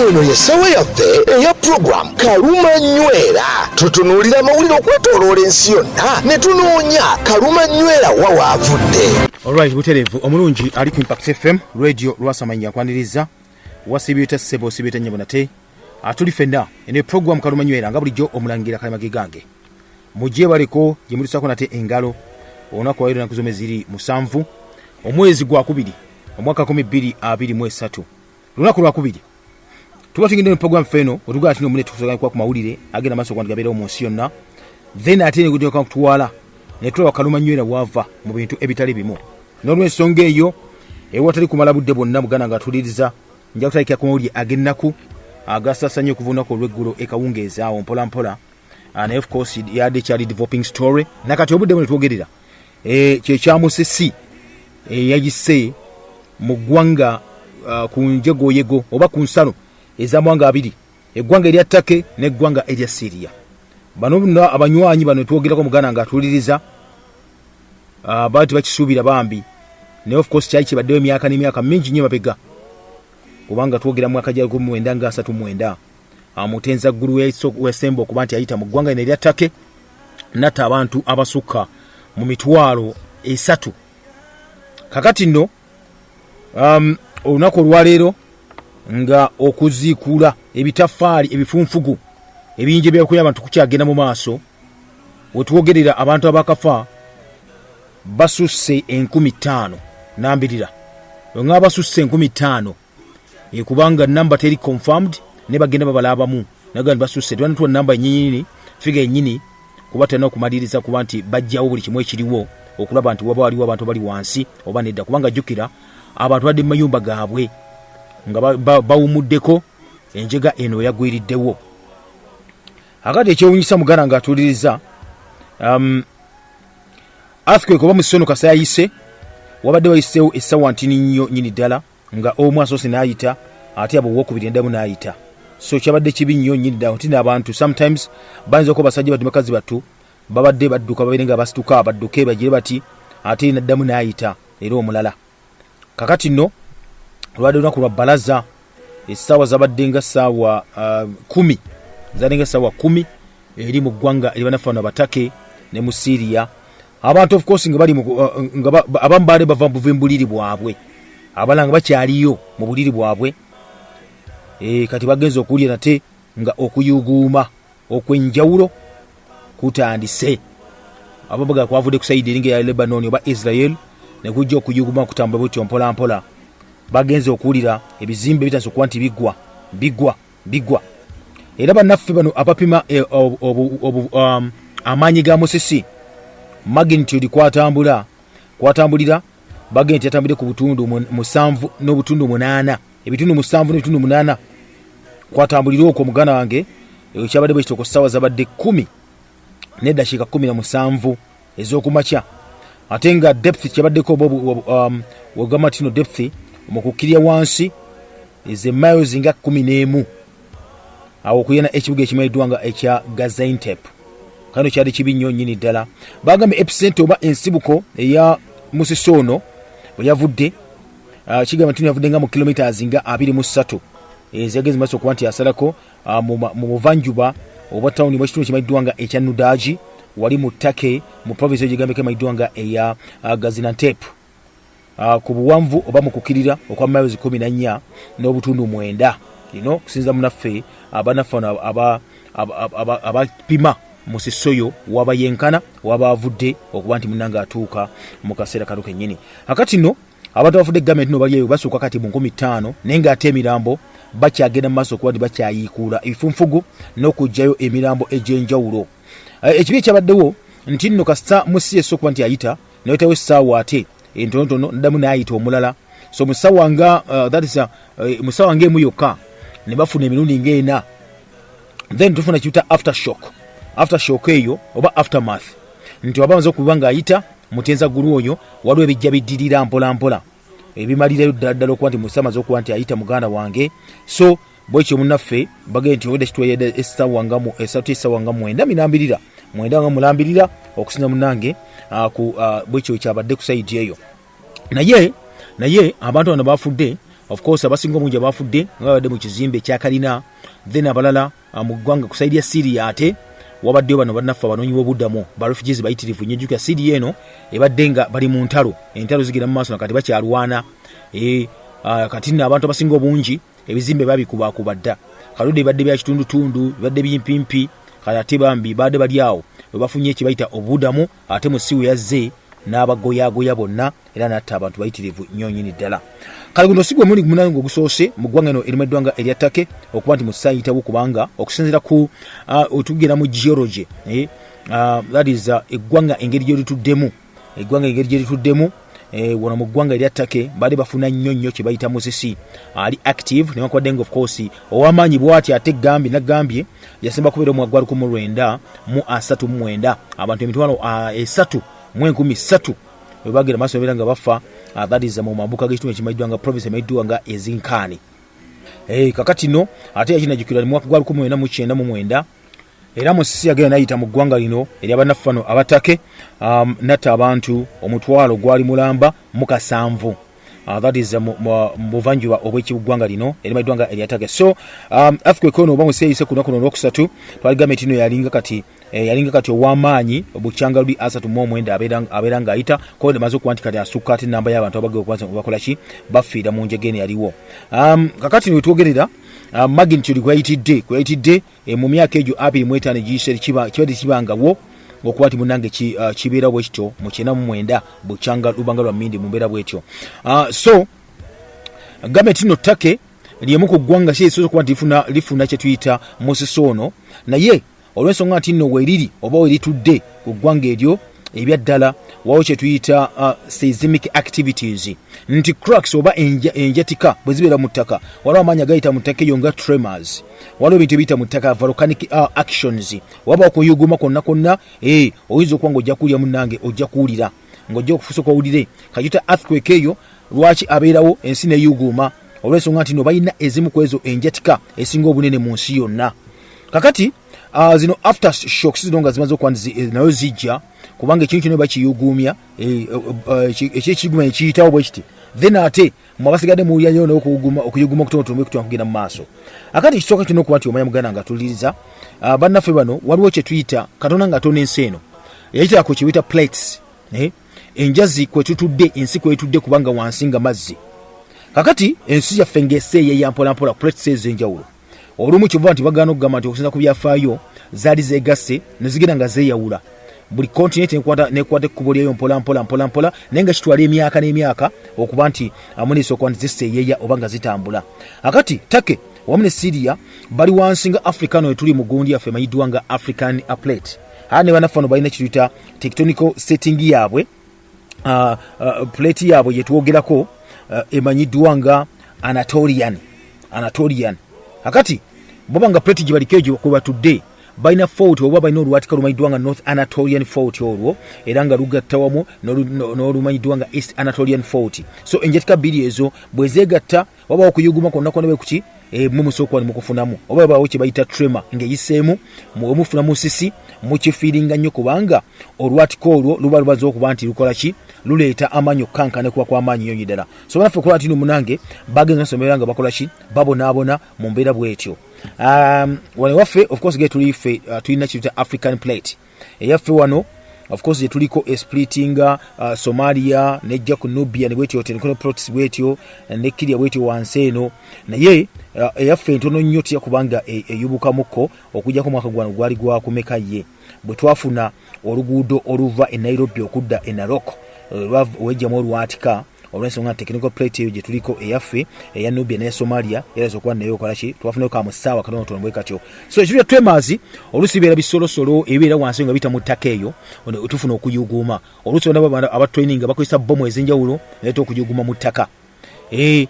eno yesawa yaffe eya program Kaluma Nywera. Tutunuulira amawulire okwetooloola ensi yonna ne tunoonya Kaluma Nywera wa waavudde. Alright, buterevu omulungi ali ku Impact FM radio lwasamanya kwaniriza wasibiyita sebo sibiyita nyabonate atuli fenna ene program Kaluma Nywera nga bulijjo omulangira Kalimagi gange mujje baliko gye mulisako nate engalo onako wairo na kuzome ziri musanvu omwezi gwa kubiri omwaka 2023 lunaku lwa kubiri tuba tugende mu program feno otugaa tino mune tukusaganya kwa kumawulire agenda maso kwandi gabeera omunsi yonna then atene kujoka kutuwala ne tulaba Kaluma Nywera wava mu bintu ebitali bimu n'olw'ensonga eyo ewatali kumala budde bonna mugana nga tuliriza nja kutandikira ku mawulire ag'ennaku agasasanya okuvunako olw'eggulo ekawungeeza awo mpola mpola and of course yadde kyali developing story nakati obudde bwe twogerera kye kya Musisi yagise mu ggwanga ku njegoyego oba ku nsalo ez'amawanga abiri eggwanga erya Take n'eggwanga erya Syria. Bano abanywanyi bano twogerako mugana nga atuliriza baati bakisuubira bambi ne of course kyali kibaddeyo emyaka n'emyaka mingi nnyo mabega kubanga twogera mwaka gya 1939 amutenza ggulu w'essembo okuba nti ayita mu ggwanga lino erya Take natta abantu abasukka mu mitwalo 3. kakati nno olunaku olwaleero nga okuziikula ebitafaali ebifunfugu ebingi by'okulya abantu kukyagenda mu maaso wetwogerera abantu abakafa basusse 15,000 nga basusse 15,000 kubanga namba teri confirmed ne bagenda babalabamu nagandi basusse twanatwa namba nyinyi figa nyinyi kuba tena okumaliriza kuba nti bajjawo buli kimwe ekiriwo okulaba nti waba waliwo abantu bali wansi oba nedda kubanga jukira abantu badde mu mayumba gaabwe nga bawumuddeko enjega eno yagwiriddewo akati ekyewunyisa mugana nga atuliriza earthquake oba musisono kasayise wabadde wayiseewo essawa ntini nnyo nyini ddala nga omu asoose n'ayita ate abo wokubiri endamu n'ayita so kyabadde kibi nnyo nyini ddala nti n'abantu sometimes bayinza okuba basajja batu bakazi batu babadde badduka babeere nga basituka badduke bagire bati ate n'addamu n'ayita era omulala kakati nno olwadde olunaku lwa bbalaza essaawa zabadde nga ssaawa 10 zalinga ssaawa 10 eri mu ggwanga eribanafaano abatake ne mu Syria abantu of course nga bali abamu baali bava mu buliri bwabwe abalanga bakyaliyo mu buliri bwabwe kati bagenza okuwulira nate nga okuyuguuma okwenjawulo kutandise ababaga kwavudde ku sayidi eringa ya Lebanon oba Israel ne kujja okuyuguuma kutambula butyo mpola mpola bagenza okuwulira ebizimbe bitanse okuba nti bigwa era bannaffe bano abapima amaanyi ga Musisi magnitude kwatambulira bagenda yatambulire ku butundu 7 n'obutundu 8 ebitundu 7 n'ebitundu 8 kwatambulira okwo mugana wange ekyabadde bwe kitoko ssaawa zabadde 10 n'eddakiika 17 ez'okumakya ate nga depth kyabaddeko wegamba tino depth mu kukkirya wansi eze miles nga 11 awo okuyana ekibuga ekimanyiddwa nga ekya Gaziantep kano kyali kibi nnyo nnyini ddala bagambye epicenter oba ensibuko eya Musisi ono bwe yavudde kigamba nti yavudde nga mu kilometers nga 23 ezagezi maaso okuba nti asalako mu buvanjuba oba tawuni bwekitundu kimanyiddwa nga ekya Nudaji wali mu Take mu province egigambeko emanyiddwa nga eya Gaziantep ku buwanvu oba mu kukkirira okwa miles 14 n'obutundu 9 kusinza munaffe abanafaano abapima Musisi oyo wabayenkana wabavudde okuba nti munanga atuuka mu kaseera kano kennyini akati nno abantu abafudde gavumenti no baliyo basooka kati mu 15 naye nga ate emirambo bakyagenda mu maaso okuba nti bakyayiikuula ebifunfugu n'okugjayo emirambo egy'enjawulo ekibi ekyabaddewo nti nno kasita Musisi esooka nti ayita nayitawo essaawa ate entonotono ndamu n'ayita omulala so musawa nga musawa ng'emu yokka ne bafuna emirundi ng'ena then tufuna kiyuta aftershock eyo oba aftermath nti wabanza okuba ng'ayita mutenza ggulu oyo waliwo ebijja biddirira mpola mpola ebimalirayo ddala okuba nti musamaze okuba nti ayita muganda wange so bwekyo munnaffe bagende nti obedde kitwayedde essaawa nga 9 nga mulambirira okusinza munnange bwekyo kyabadde ku sayidi eyo naye abantu bano bafudde of course abasinga mungi abafudde nga badde mu kizimbe kya kalina, then abalala mu ggwanga kusaidia Syria ate wabaddeyo bano bannaffe abanoonyi b'obuddamu ba refugees bayitirivu nnyo. Syria eno ebadde nga bali mu ntalo, entalo zigenda mu maaso nakati bakyalwana. Kati nno abantu abasinga obungi ebizimbe babikubakuba dda, kaludde bibadde bya kitundutundu, bibadde bimpimpi, kale ate bambi badde bali awo webafunye ekibayita obuddamu, ate musiwo yazze n'abagoyagoya bonna era n'atta abantu bayitirivu nnyo nnyini ddala. Kale guno sigwe muli munango ogusoose mu ggwanga eno erimu eddwanga erya Turkey okuba nti mu ssayitawo, kubanga okusinziira ku otugenda mu geology that is eggwanga engeri gye lituddemu wano mu ggwanga erya Turkey bali bafuna nnyo kye bayita musisi ali active newankubadde nga of course ow'amaanyi bw'ati ate nagambye yasemba kubeera mu 1939 abantu emitwalo 3,300 webagenda maaso beera nga bafa. That is mu mambuka g'ekitundu ekimayiddwa nga province emayiddwa nga ezinkaani. Kakati no ate yakinajjukirwa mu 1999 era musisi yagenda nayita mu ggwanga lino ery'abannaffe bano abatake natta abantu omutwalo gwali mulamba mu 7. That is mu buvanjuba obw'ekiggwanga lino erimayiddwa nga erya Turkey. So earthquake ono oba museyise ku lunaku olwokusatu twali gavumenti ino yalinga kati ow'amaanyi bukyanga luli 39 abeera ng'ayita kode maze okuba nti kati asukka ate namba y'abantu abagenda okubanza bakola ki bafiira mu njege eno yaliwo. Kakati nitwogerera magnitude kweyitidde mu myaka egyo 25 egiyise kibadde kibangawo okuba nti munange kibeera bwe kityo mu 99 bukyanga lubanga lwa Mindi mu mbeera bwetyo. So gavumenti ino Turkey lyemu ku ggwanga kisobola okuba nti lifuna kye tuyita musisi ono, naye olw'ensonga nti nno weeriri oba weeritudde ku ggwanga eryo ebya ddala wawo kye tuyita seismic activities, nti cracks oba enjatika bwe zibeera mu ttaka waliwo amaanyi agayita mu ttaka eyo nga tremors, waliwo ebintu ebiyita mu ttaka volcanic actions, waba okuyuguma konna oyinza okuba ng'ojja kuwulira munnange ojja kuwulira ng'ojja okufuusoka owulire kajuta earthquake eyo lwaki abeerawo ensi neyuguma olw'ensonga nti no balina ezimu ku ezo enjatika esinga obunene mu nsi yonna. Kakati zino after shocks zino nga zimaze okuba nayo zijja kubanga ekintu kyonna bakiyugumya ekyekiguma ekiyitawo bwe kiti then ate mwabasigadde muwulira nyo okuyuguma okutonotono ekutwa kugenda mu maaso. Akati kisooka kyonna okuba nti omanya muganda nga tuliriza bannaffe bano waliwo kye tuyita Katonda nga atona ensi eno yayitako kye biyita plates, enjazi kwe tutudde, ensi kwe tutudde kubanga wansi nga mazzi. Kakati ensi yaffe ng'eseeya ya mpolampola plates ez'enjawulo olumu kivuga nti bagana okugamba nti okusinza ku byafaayo zaali zeegasse ne zigenda nga zeeyawula, buli continent nekwata ekkubo lyayo mpolampola naye nga kitwala emyaka n'emyaka okuba nti amunisa okuba nti ziseeyeeya oba nga zitambula. Akati Turkey wamu ne Syria bali wansi nga Africa no etuli mu gundi yaffe emanyiddwa nga African plate. Ne bannaffe bano balina kituyita tectonical setting yaabwe, plate yaabwe yetwogerako emanyiddwa nga Anatolian. Akati boba nga plate gibaliko egyo kuba tudde balina fault oba balina olwatika lumanyiddwa nga North Anatolian fault olwo era nga lugatta wamu n'olumanyiddwa nga East Anatolian fault. So enjatika bbiri ezo bwe zeegatta waba okuyuguma konna bwe kuki mumusooka wali mukufunamu oba bawo kye bayita tremor ng'eyiseemu mufuna musisi mukifiiringa nnyo kubanga olwatika olwo luba lubaze okuba nti lukola ki luleeta amaanyi okukankana kuba kw'amaanyi nnyo ddala. So banaffe okola tino munange bagenza nasomera nga bakola ki babonaabona mu mbeera bw'etyo. Wano waffe of course getuliffe tulina kiyita African plate eyaffe wano of course yetuliko esplitinga Somalia nejja ku Nubia ne bwetyo tenikono protes bwetyo ne Kiria bwetyo wansi eno, naye eyaffe entono nnyo tya kubanga eyubukamukko okujjako mwaka gwano gwali gwakumeka ye bwe twafuna oluguudo oluva e Nairobi okudda e Narok wejjamu olwatika olw'ensonga technical plate eyo gye tuliko eyaffe eya Nubia n'eya Somalia eraza okuba nayo okola ki twafunayo ka mu ssaawa katonotono bwe katyo. So ekibya tremors oluusi bibeera bisolosolo ebibeera wansi nga biyita mu ttaka eyo tufuna okuyuguma oluusi bonna abatraining bakozesa bomu ez'enjawulo naleeta okuyuguma mu ttaka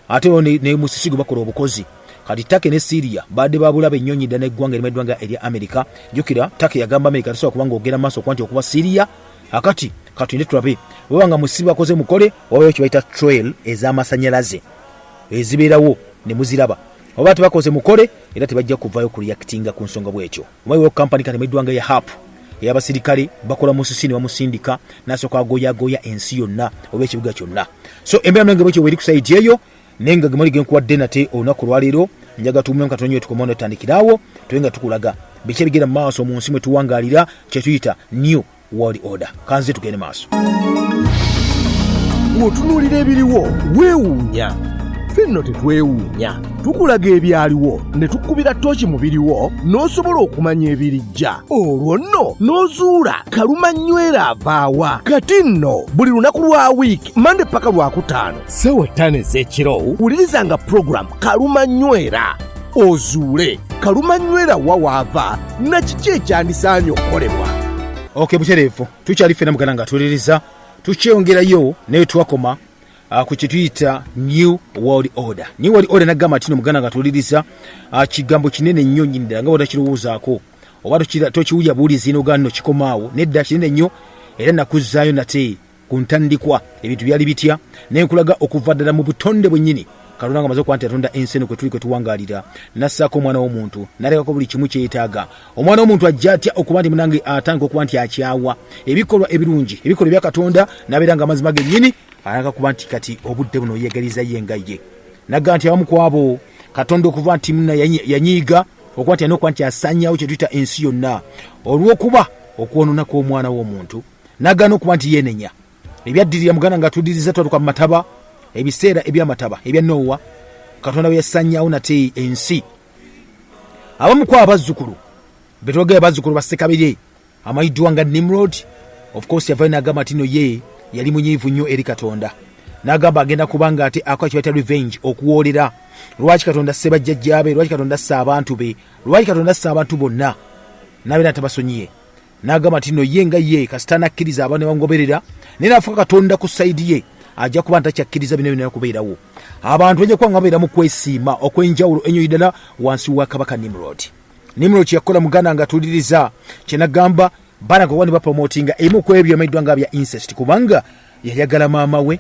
ate ne musisi gwe bakola obukozi. Kati Turkey ne Syria badde babulaba ennyonyi ddala n'eggwanga erimayiddwanga erya America. Jjukira Turkey yagamba America tesobola kubanga ogenda maaso okuba nti okuba Syria. Akati katulinde tulabe bwebanga musiba bakoze mukole wabayo kye bayita trail ez'amasannyalaze ezibeerawo ne muziraba oba tebakoze mukole era tebajja kuvayo ku reactinga ku nsonga bw'ekyo. Omayiwo kampani kati emayiddwanga ya HAP ey'abasirikale bakola musisi ne bamusindika n'asooka agoyaagoya ensi yonna oba ekibuga kyonna. So embeera nenge bwekyo weeri ku sayiti eyo nenga gemali genkuwadde nate olunaku lwaleero njaga tumume Katonda nyo tukomaona tutandikirawo tuwenga tukulaga biki bigenda maaso mu nsi mwe tuwangalira kye tuyita new world order. Kanze tugende maaso. Bw'otunuulira ebiriwo weewuunya, fenno tetwewuunya. Tukulaga ebyaliwo ne tukubira tooki mu biriwo n'osobola okumanya ebirijja. Olwo nno n'ozuula kalumanywera avaawa. Kati nno buli lunaku lwa wiiki Mande paka Lwakutaano ssaawa 5 ez'ekiro wulirizanga puroguramu kalumanywera ozuule kalumanywera wa waava na kiki ekyandisaanye okukolebwa. Okay, butereevu tukyali ffenna mugana nga tuwuliriza tukyeyongerayo naye twakoma ku kituyita new world order. New world order nagamba tino mugana nga tuwuliriza kigambo kinene nnyo nnyini ddala nga bw'otakirowoozaako oba tokiwulya buwulizi n'ogaana kikomaawo nedda kinene nnyo era nakuzzaayo nate ku ntandikwa ebintu byali bitya naye nkulaga okuva ddala mu butonde bwennyini Katonda nga amaze okuba nti yatonda ensi eno kwe tuli kwe tuwangaalira n'assaako omwana w'omuntu n'alekako buli kimu kyeyetaaga. Omwana w'omuntu ajja atya okuba nti munange atandika okuba nti akyawa ebikolwa ebirungi ebikolwa ebya Katonda n'abeera nga amazima gennyini alanga kuba nti kati obudde buno yeegaliza ye nga ye. Nagga nti abamu ku abo Katonda okuba nti muna yanyiiga okuba nti alina okuba nti asanyawo kye tuyita ensi yonna olw'okuba okwonoonako omwana w'omuntu n'agaana okuba nti yeenenya. Ebyaddirira mugana nga tuddiriza twatuka mu mataba ebiseera ebyamataba ebya Nowa Katonda bwe yasanyawo nate ensi. Abamu ku abazzukulu betwogera bazzukulu ba Ssekabire amayiddwa nga Nimrod of course yavayo n'agamba tino ye yali munyiivu nnyo eri Katonda n'agamba agenda kubanga ate akola kye bayita revenge okuwoolera. Lwaki Katonda asse bajjajjaabe, lwaki Katonda asse abantu be, lwaki Katonda asse abantu bonna n'abeera tabasonyiye. N'agamba tino ye nga ye kasita nakkiriza abaana ne bamugoberera naye n'afuuka Katonda ku sayidi ye ajja kuba ntakyakkiriza bino ebintu kubeerawo. Abantu bajja kuba nga babeera mu kwesiima okw'enjawulo ennyo ddala wansi wa Kabaka Nimrod. Nimrod kye yakola muganda nga tuwuliriza kye nagamba baana gwe bapromotinga emu ku ebyo amayiddwa nga bya incest kubanga yayagala maama we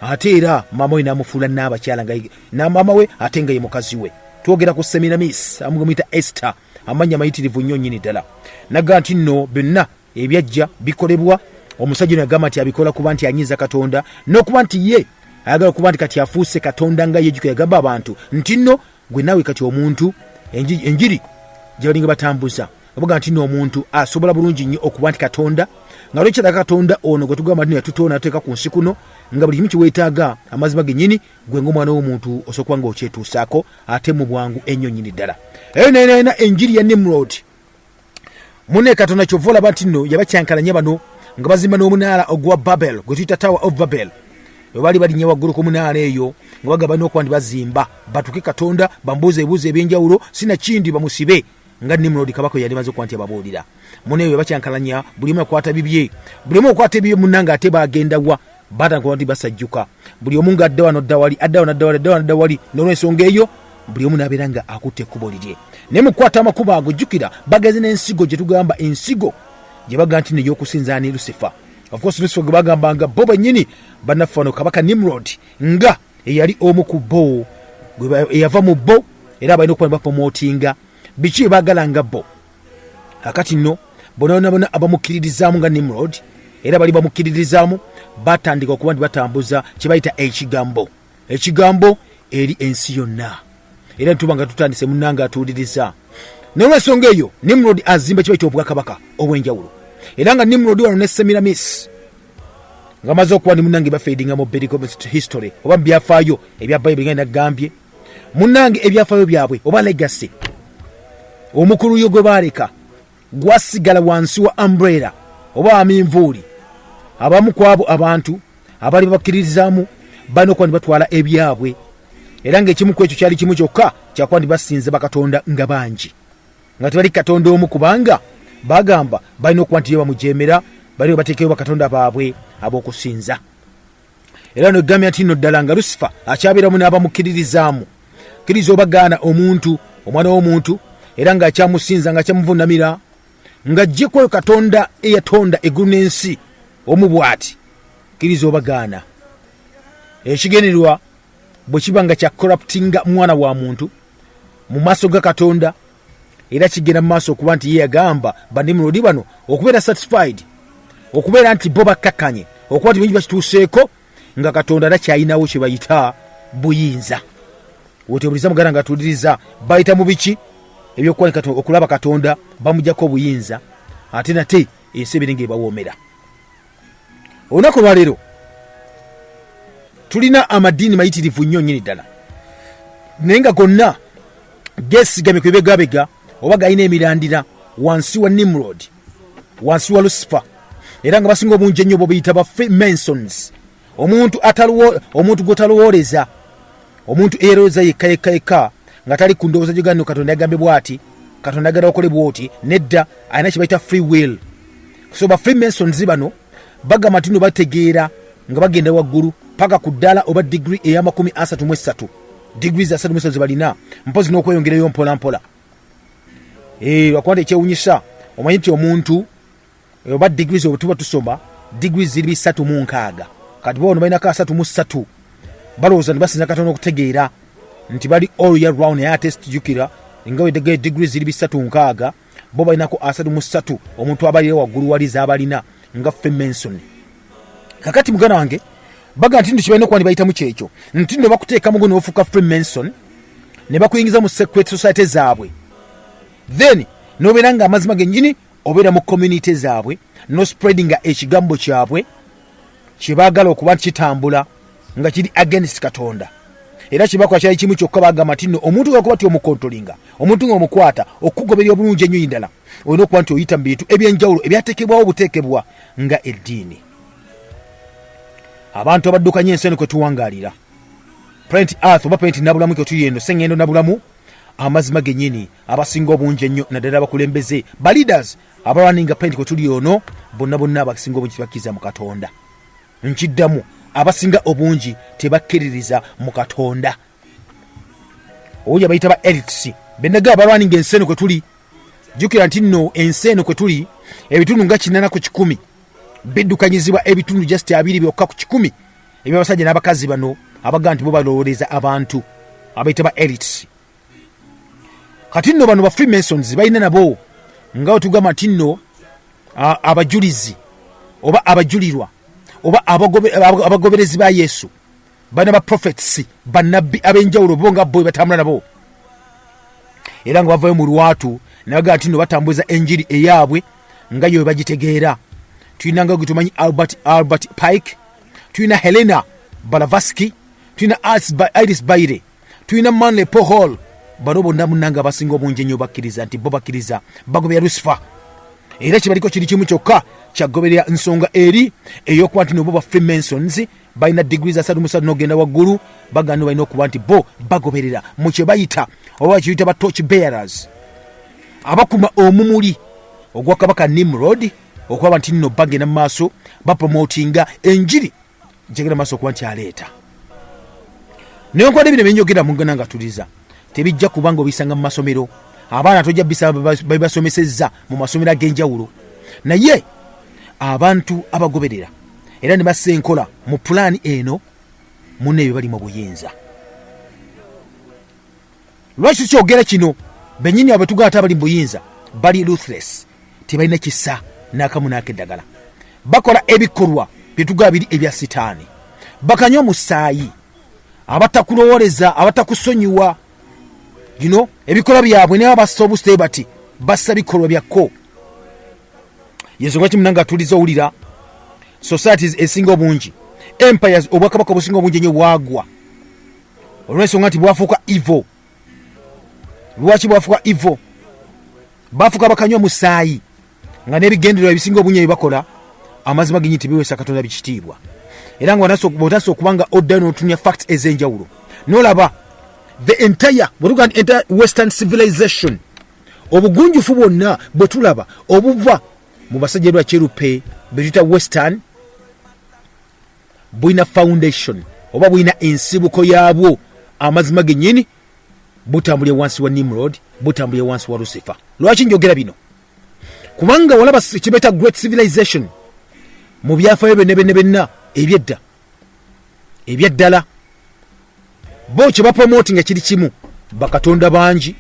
ate era maama we n'amufuula n'abakyala na maama we ate nga ye mukazi we. Twogera ku Seminamis amugumuyita Esther amanya amayitirivu nnyo nnyini ddala. Nagamba nti nno byonna ebyajja bikolebwa omusajja ono yagamba nti abikola kuba nti anyiza Katonda n'okuba nti ye ayagala kuba nti kati afuuse Katonda nga yejjuka. Yagamba abantu nti nno gwe naawe kati omuntu enjiri gye balinga batambuza baga nti nno omuntu asobola bulungi nnyo okuba nti Katonda nga lwekyalaga Katonda ono gwe tugamba nti yatutoona ateeka ku nsi kuno nga buli kimu kiweetaaga amazima gennyini gwe ng'omwana w'omuntu osobola kuba nga okyetuusaako ate mu bwangu ennyo nnyini ddala. Eyo nayina enjiri ya Nimrod mune Katonda kyova olaba nti nno yabakyankalanya bano nga bazimba n'omunaala ogwa Babel gwe tuyita Tower of Babel. Bwe baali balinnya waggulu ku munaala eyo nga bagamba n'okuba nti bazimba batuke Katonda bambuuza ebibuuzo eby'enjawulo sinakindi bamusibe nga Nimrod kabaka yali maze okuba nti ababuulira. Muneeyo bakyankalanya buli omu akwata bibye, buli omu akwata ebibye munnanga ate bagenda wa batandika nti basajjuka buli omu nga adda wano adda wali adda wano adda wali n'olw'ensonga eyo buli omu n'abeera nga akutte ekkubo lirye. Naye mu kukwata amakubo ago jjukira bageze n'ensigo gye tugamba ensigo gye baga nti n'ey'okusinzaana ne Lucifer. Of course Lucifer gwe bagambanga bo bennyini bannaffe wano Kabaka Nimrod nga eyali omu ku bo eyava mu bo era balina okuba ne bapromotinga biki baagalanga bo. Akati nno bonaabona abamukkiririzaamu nga Nimrod era bali bamukkiririzaamu batandika okuba nti batambuza kye bayita ekigambo eri ensi yonna. Era ntuba nga tutandise munnanga atuwuliriza n'olw'ensonga eyo Nimrod azimba kye bayita obwakabaka obw'enjawulo. Era nga Nimrod wano ne Semiramis nga maze okuba ni munnange bafeedinga mu biblical history oba mu byafaayo ebya Bayibuli nga nagambye munnange ebyafaayo byabwe oba legacy omukulu yo gwe baaleka gwasigala wansi wa umbrella oba aminvuuli. Abamu ku abo abantu abali babakkiririzaamu balina okuba ni batwala ebyabwe era ng'ekimu ku ekyo kyali kimu kyokka kyakuba nti basinze bakatonda nga bangi nga tebali Katonda omu kubanga bagamba balina okuba nti yo bamujeemera bali bateekeyo bakatonda baabwe ab'okusinza. Era negambya nti nno ddala nga Lucifer akyabeeramu n'abamukkiririzaamu kkiriza obagaana omuntu omwana w'omuntu era ng'akyamusinza ng'akyamuvuunamira ng'aggyeko Katonda eyatonda eggulu n'ensi omu bw'ati kkiriza obagaana. Ekigendererwa bwe kiba nga kya corruptinga mwana wa muntu mu maaso ga Katonda era kigenda mu maaso okuba nti ye yagamba Banimrodi bano okubeera satisfied okubeera nti bo bakkakkanye okuba nti bingi bakituuseeko nga Katonda takyayinawo kye bayita buyinza wotebuliza muganda nga tuliriza bayita mu biki ebyokuwanika okulaba Katonda bamujjako obuyinza ate nate ensi ebiringa ebawoomera. Olunaku lwaleero tulina amadiini mayitirivu nnyo nnyini ddala naye nga gonna geesigamye ku bibegabega oba galina emirandira wansi wa Nimrod, wansi wa Lucifer, era nga basinga obungi ennyo bobiyita ba Freemasons. Omuntu gw'otalowooleza, omuntu eyeroza yekka nga tali ku ndowooza gy'oganda Katonda yagambye bw'ati, Katonda agenda okole bw'oti, nedda alina kye bayita free will. So ba Freemasons bano bagamba nti no bategeera nga bagenda waggulu paka ku ddala oba digiri eya 33 degrees 33 balina mpozi n'okweyongerayo mpola mpola. Lwakwanda ekyewunyisa omanyi nti omuntu oba degrees obutuba tusoma degrees ziri 36 kati bono balinako 33 balowooza ne basinza Katonda okutegeera nti bali all year round naye ate situjukira nga wedege degrees ziri 36 bo balinako 33 omuntu abalira waggulu wali z'abalina nga Freemason. Kakati mugana wange baga nti ntibalina okuba ne bayitamu kyekyo nti no bakuteekamu go n'ofuuka Freemason ne bakuyingiza mu secret society zaabwe, then n'obeera nga amazima gennyini obeera mu community zaabwe no spreading ekigambo kyabwe kye baagala okuba kitambula nga kiri against Katonda. Era kibakola kyali kimu kyokka bagamba nti no omuntu gakuba ti omukontolinga, omuntu ng'omukwata okugoberera obulungi ennyo indala olina okuba nti oyita mu bintu ebyenjawulo ebyateekebwawo obuteekebwa nga eddiini. Abantu abaddukanye ensi eno kwe tuwangaalira planet earth oba planet nabulamu kwe tuli eno sengendo nabulamu amazima gennyini abasinga obungi ennyo naddala abakulembeze ba leaders abalwaninga planet kwe tuli ono bonna abasinga obungi tebakkiriza mu Katonda. Nkiddamu abasinga obungi tebakkiririza mu Katonda. Oyo abayita ba elites bennaga abalwaninga ensi eno kwe tuli jjukira nti nno ensi eno kwe tuli ebitundu nga 8 ku 10 biddukanyizibwa ebitundu just 2 byokka ku 10 eby'abasajja n'abakazi bano abaga nti bo balowooleza abantu abayita ba elites. Kati nno bano ba Freemasons balina nabo nga otugamba nti nno abajulizi oba abajulirwa oba abagoberezi ba Yesu bana ba prophets bannabbi ab'enjawulo bo nga bo batambula nabo era nga bavayo mu lwatu nabaga nti nno batambuza enjiri eyaabwe nga yo bagitegeera. Tulina nga gutumanyi Albert Pike, tulina Helena Blavatsky, tulina Iris Baire, tulina Manly Pohol. Bano bonna munnanga abasinga obungi ennyo bakkiriza nti bo bakkiriza bagoberera Lucifer. Era kibaliko kiri kimu kyokka kyagoberera nsonga eri ey'okuba nti no bo ba Freemasons balina degrees 33 n'ogenda waggulu bagano balina okuba nti bo bagoberera mu kye bayita oba kiyita ba torch bearers abakuma omumuli ogwa Kabaka Nimrod okuba nti nno bagenda mu maaso bapromotinga enjiri gyegenda maaso okuba nti aleeta. Naye nkwade bino byenjogera mugana nga tuliza tebijja kubanga obisanga mu masomero, abaana tojja bisaba babasomesezza mu masomero ag'enjawulo, naye abantu abagoberera era ne bassa enkola mu pulaani eno munne ebyo bali mu buyinza. Lwaki kyogera kino? Bennyini abo tugata bali mu buyinza bali ruthless, tebalina kisa n'akamu n'akeddagala, bakola ebikolwa byetugaa biri ebya sitaani, bakanywa musaayi, abatakulowooleza, abatakusonyiwa, ebikola byabwe naye bassa obusite bati bassa bikolwa byakko. Yensonga kimunanga tuliza owulira societies esinga obungi, empires obwakabaka obusinga obungi ennyo bwagwa olw'ensonga nti bwafuuka evil. Lwaki bwafuuka evil? Bafuuka bakanywa musaayi nga n'ebigendererwa ebisinga obungi ebibakola amazima genyi tebiweesa Katonda bikitiibwa. Era nga bw'otasa okubanga oddayo n'otunya facts ez'enjawulo n'olaba the entire western civilization, obugunjufu bwonna bwe tulaba obuva mu basajja lwa kyerupe betuyita western, bulina foundation oba bulina ensibuko yaabwo amazima gennyini butambulira wansi wa Nimrod, butambulira wansi wa Lucifer. Lwaki njogera bino? Kubanga walaba kibeta great civilization mu byafaayo byonna ebyeddala bo kye bapromotinga kiri kimu, bakatonda bangi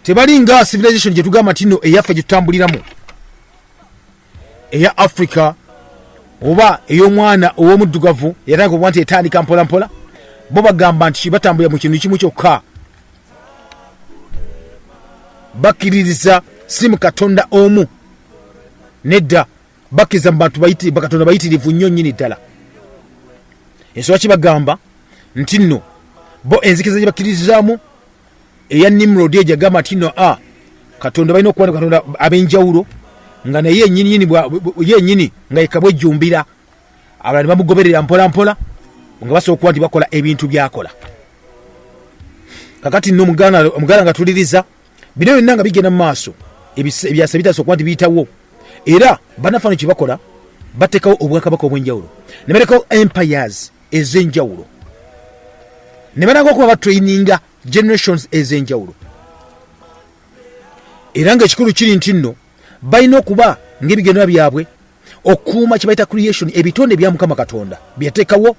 tebali nga civilization gye tugamba nti nno eyaffe gye tutambuliramu eya Africa oba ey'omwana ow'omuddugavu yatandika okuba nti etandika mpola mpola bo bagamba nti batambulira mu kintu kimu kyokka, bakkiririza si mu Katonda omu, nedda bakkiriza mu bantu bakatonda bayitirivu nnyo nnyini ddala. Ensonga kibagamba nti nno bo enzikiriza gye bakkirizaamu eya Nimrod eyo gyagamba nti nno Katonda balina okuba Katonda ab'enjawulo, nga naye yennyini nga yekabwejjumbira, abalala ne bamugoberera mpola mpola nga basobola okuba nti bakola ebintu byakola. Kakati nno omuganda nga tuliriza bino byonna nga bigenda mu maaso, ebyasa bitasobola okuba nti biyitawo, era bannafano kye bakola bateekawo obwakabaka obw'enjawulo, ne balekawo empires ez'enjawulo, ne bananga okuba batraininga generations ez'enjawulo. Era ng'ekikulu kiri nti nno balina okuba ng'ebigendera byabwe okuuma kye bayita creation, ebitonde bya Mukama Katonda byateekawo,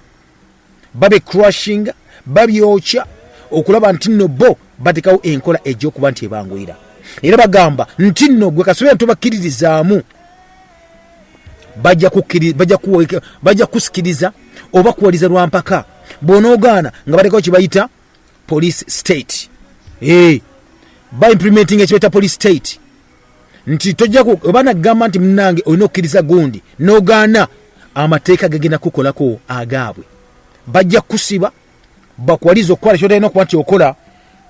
babe crushinga, babyokya, okulaba nti nno bo bateekawo enkola egy'okuba nti ebanguyira. Era bagamba nti nno gwe kasobola tubakkiririzaamu bajja kusikiriza oba kuwaliza lwampaka, bw'onoogaana nga balekawo kye bayita police state. Ba implementing ekyo bayita police state, nti tojjaku oba nagamba nti munnange olina okukkiriza gundi n'ogaana, amateeka gagenda kukolako agaabwe, bajja kusiba bakuwaliza okukola kyotalina okuba nti okola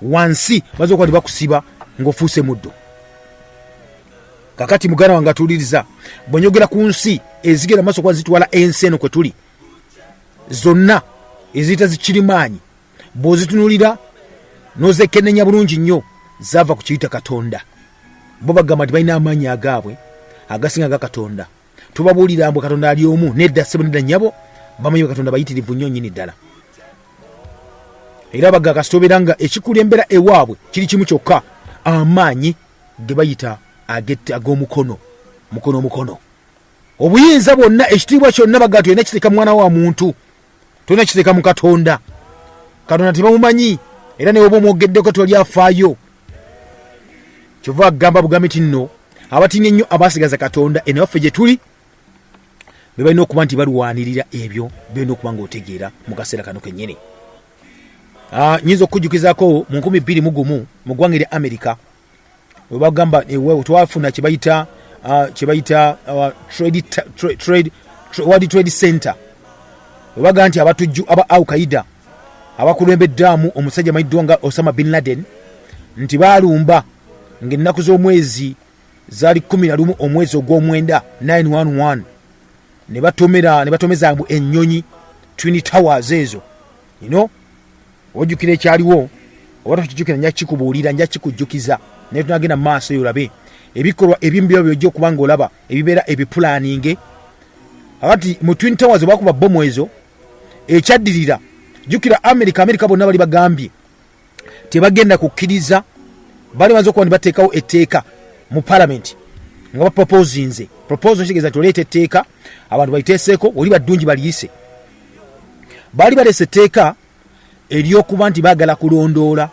wansi, baza okuba nti bakusiba ng'ofuuse muddo. Kakati muganda wange atuwuliriza, bw'onyogera ku nsi ezigenda maaso okuba zitwala ensi eno kwe tuli, zonna eziyita zikirimaanyi, bw'ozitunuulira n'ozeekennenya bulungi nnyo, zaava ku kiyita Katonda. Bo bagamba nti balina amaanyi agaabwe agasinga aga Katonda. Tubabuulira mbwe Katonda ali omu, nedda ssebo nedda nnyabo, bamanyi Katonda bayitirivu nnyo nnyini ddala. Era baga kasita obeera nga ekikulembera ewaabwe kiri kimu kyokka, amaanyi ge bayita ag'omukono, mukono. Obuyinza bwonna, ekitiibwa kyonna baga tulina kiteeka mwana wa muntu, tulina kiteeka mu Katonda. Katonda tebamumanyi, era ne oba omwogeddeko toli afaayo. Kyova agamba bugambi nti nno abatinya ennyo abaasigaza Katonda enawaffe gye tuli, be balina okuba nti balwanirira ebyo byonna okuba ng'otegeera mu kaseera kano kennyini. Nyinza okukujjukizaako mu 2021 mu ggwanga erya Amerika, we bagamba twafuna kye bayita World Trade Center, we bagamba nti abatujju aba Al-Qaeda abakulembeddaamu omusajja amanyiddwa nga Osama bin Laden, nti baalumba ng'ennaku z'omwezi zaali 11 omwezi ogw'omwenda 911, ne batomeza mbu ennyonyi Twin Towers ezo. Ojjukira ekyaliwo, oba tokijjukira nja kikubuulira, nja kikujjukiza, naye tunagenda mu maaso eyo olabe ebikolwa ebimu byojja okuba ng'olaba ebibeera ebipulaninge. Akati mu Twin Towers bakuba bomu ezo, ekyaddirira jjukira Amerika bonna bali bagambye tebagenda kukkiriza, bali banza okuba bateekawo etteeka mu parliament nga baproposinze proposal kitegeeza tuleeta etteeka abantu baliteeseeko, oli baddungi baliyise. Baali baleese etteeka ery'okuba nti baagala kulondoola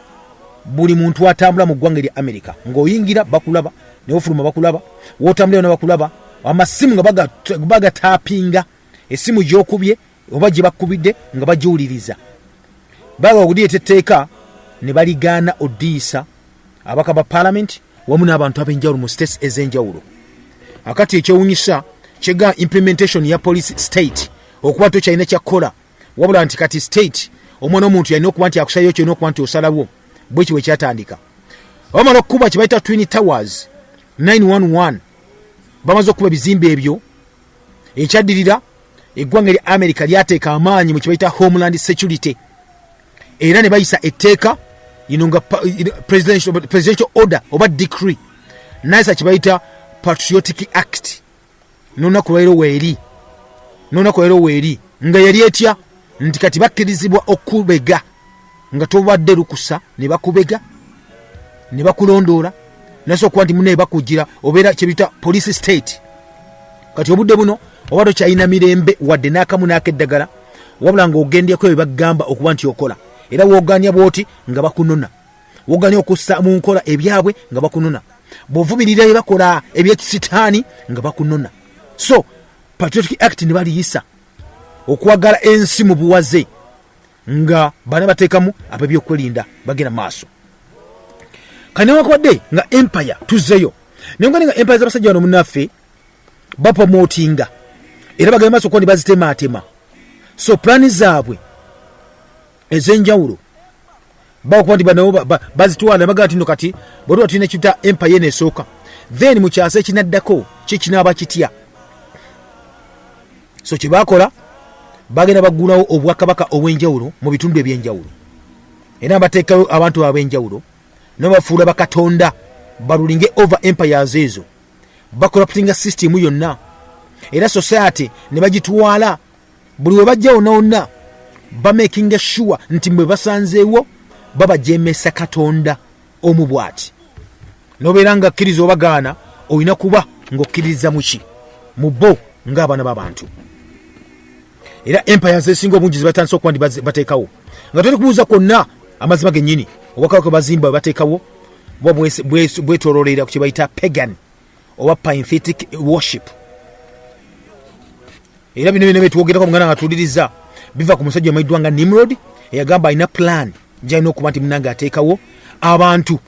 buli muntu atambula mu ggwanga erya Amerika, ng'oyingira bakulaba, neofuluma bakulaba, wotambula yona bakulaba, amasimu nga bagatapinga, essimu gy'okubye oba gye bakubidde nga bagiwuliriza. Baga okudieta etteeka ne baligaana oddiisa abaka ba parliament wamu n'abantu ab'enjawulo mu states ez'enjawulo. Akati ekyewunyisa kyega implementation ya police state okuba tokyalina kyakkola, wabula nti kati state omwana omuntu yalina okuba nti akusalayo kyolina okuba nti osalawo, bwe kiwe kyatandika. Bamala okukuba kye bayita Twin Towers 911, bamaze okuba ebizimbe ebyo, ekyaddirira eggwanga erya Amerika lyateeka amaanyi mu kye bayita Homeland Security, era ne bayisa etteeka yino nga presidential order oba decree, nayisa kye bayita Patriotic Act n'olunaku lwaleero weeri nga yali etya nti kati bakkirizibwa okubega nga tobadde lukusa, ne bakubega ne bakulondoola, naso okuba nti munaye bakugira obeera kyebita police state. Kati obudde buno oba tokyalina mirembe wadde n'akamu n'akeddagala, wabula ng'ogendyeko bye bagamba okuba nti okola, era wooganya bwoti nga bakunona, wooganya okussa mu nkola ebyabwe nga bakunona, bw'ovumirira bye bakola ebyekisitaani nga bakunona. So Patriotic Act ne baliyisa okuwagala ensi mu buwaze, nga bana bateekamu ab'ebyokwerinda bagenda maaso. Kane wakwadde nga empire tuzzeyo naye nga empire z'abasajja bano munnaffe bapromotinga era bagenda maaso okuba bazitemaatema. So plani zaabwe ez'enjawulo bakuba nti bano bazitwala bagaa tino kati bwatuba tulina kita empire eno esooka then mu kyasa ekinaddako kikinaaba kitya. So kye baakola bagenda baggulawo obwakabaka obw'enjawulo mu bitundu eby'enjawulo era bateekayo abantu ab'enjawulo n'abafuula bakatonda balulinge over empires ezo bakoraptinga system yonna era society ne bagitwala buli we bajja wonna bamakinga sure nti mwe basanzeewo babajemesa katonda omu bw'ati nobeera nga kkiriza obagaana olina kuba ng'okkiriza muki mu bo ng'abaana b'abantu. Era empires esinga obungi zibatandisa okuba ndi bateekawo nga toli kubuuza kwonna amazima gennyini obwakabaka bazimba bateekawo bwetoloolera ku kye bayita pagan oba pantheistic worship. Era bino bino byetwogerako muganda nga tuwuliriza biva ku musajja amayiddwa nga Nimrod eyagamba alina plan gy'alina okuba nti munange ateekawo abantu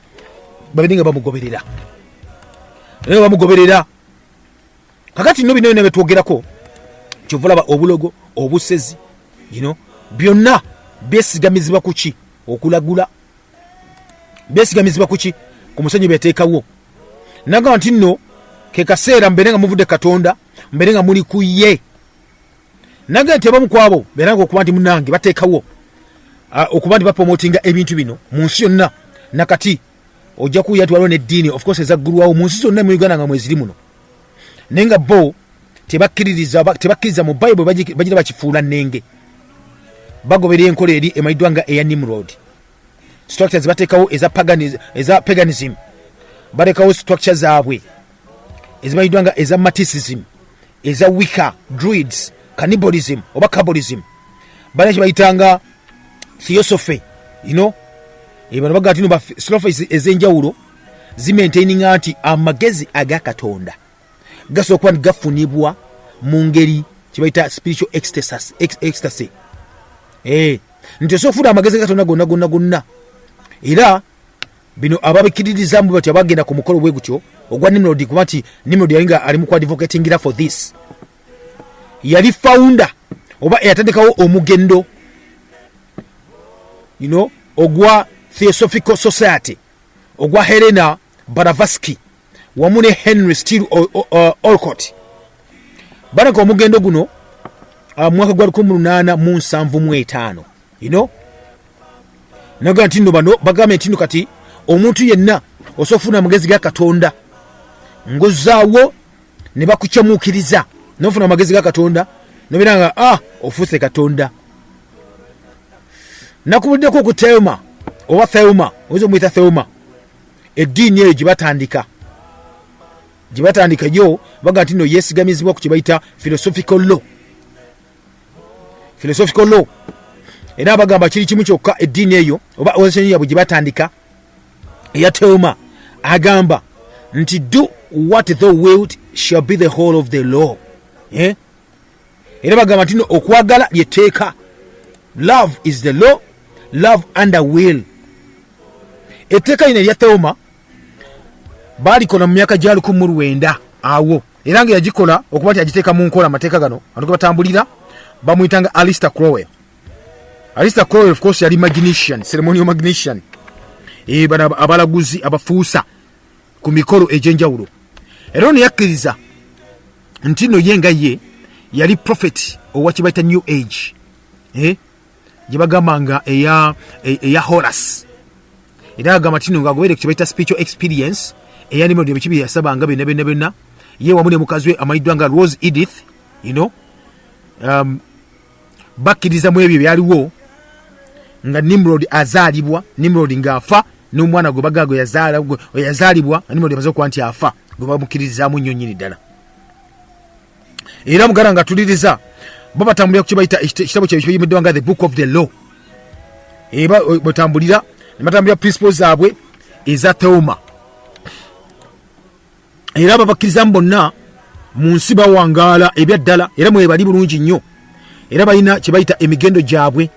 babiri nga bamugoberera naye bamugoberera. Kakati nno bino bino byetwogerako kyovulaba obulogo obusezi byonna byesigamizibwa ku ki okulagula byesigamizibwa ku ki ku musajja byeteekawo nagamba nti nno ke kaseera mbeere nga muvudde katonda mbeere nga muli ku ye. Nagamba nti abamu ku abo beera nga okuba nti munange bateekawo okuba nti bapromotinga ebintu bino mu nsi yonna nakati ojja kuyatwalawo n'eddiini of course ezaggulwawo mu nsi zonna mu Uganda nga mweziri muno naye nga bo tebakkiriza mu Bible bagira bakifuula nnenge bagobera enkola eri emayiddwa nga eya Nimrod. Structures bateekawo eza paganism bateekawo structure zaabwe ezimayiddwa nga eza Martinism eza Wicca Druids cannibalism oba cannibalism bana kibayitanga theosophy bano bagaa tino philosophies ez'enjawulo zimaintaininga nti amagezi aga Katonda gasobola okuba nti gafunibwa mu ngeri kibayita spiritual ecstasy. Nti osobola okufuna amagezi ga Katonda gonna era bino ababikkiririzamu bati abagenda ku mukolo bwe gutyo ogwa Nimrod kuba nti Nimrod yali nga ali mu advocatingira for this yali founder oba eyatandikawo omugendo ogwa Theosophical Society ogwa Helena Blavatsky wamu ne Henry Steele Olcott banaka omugendo guno mwaka gwa 1875 naga nti nno bano bagamba nti nno kati omuntu yenna osobola okufuna amagezi ga Katonda ngozaawo ne bakukyamuukiriza nofuna amagezi ga Katonda nobeera nga ofuuse Katonda. Nakubuddeko okuteema oba Theuma oyinza omuyita Theuma eddiini eyo gyebatandika yo baga nti nno yeesigamizibwa ku kyebayita philosophical law era bagamba kiri kimu kyokka eddiini eyo oba organization yabwe gyebatandika eya Theuma agamba nti do what thou wilt shall be the whole of the law. Era bagamba nti nno okwagala lyetteeka love is the law love under will. Etteeka lino erya Theuma balikola mu myaka gya 1900 awo era nga yagikola okuba nti agiteeka mu nkola amateeka gano abantu batambulira bamuyitanga Alistair Crowell. Alistair Crowell of course yali magnician, ceremonial magnician bana abalaguzi abafuusa ku mikolo egy'enjawulo era ono yakkiriza nti nno ye nga ye yali prophet owa kibayita new age gye bagamba nga eya Horus era agamba nti nno ng'agoberera ku kibayita spiritual experience eya Nimrod ebikibi yasabanga byonna ye wamu ne mukazi we amayiddwa nga Rose Edith bakkiriza mu ebyo byaliwo nga Nimrod azaalibwa Nimrod ng'afa n'omwana gwe bagaago yazaalibwa Nimrod amaze okuba nti afa gwe bamukkiririzaamu nnyo nnyini ddala. Era muganda nga tuliriza babatambulira ku kibayita ekitabo kyabwe kiyimiddwa nga the book of the law batambulira ne batambulira principles zaabwe eza Theuma era babakkirizamu bonna mu nsi bawangaala ebya ddala era mwebali bulungi nnyo era balina kye bayita emigendo gyabwe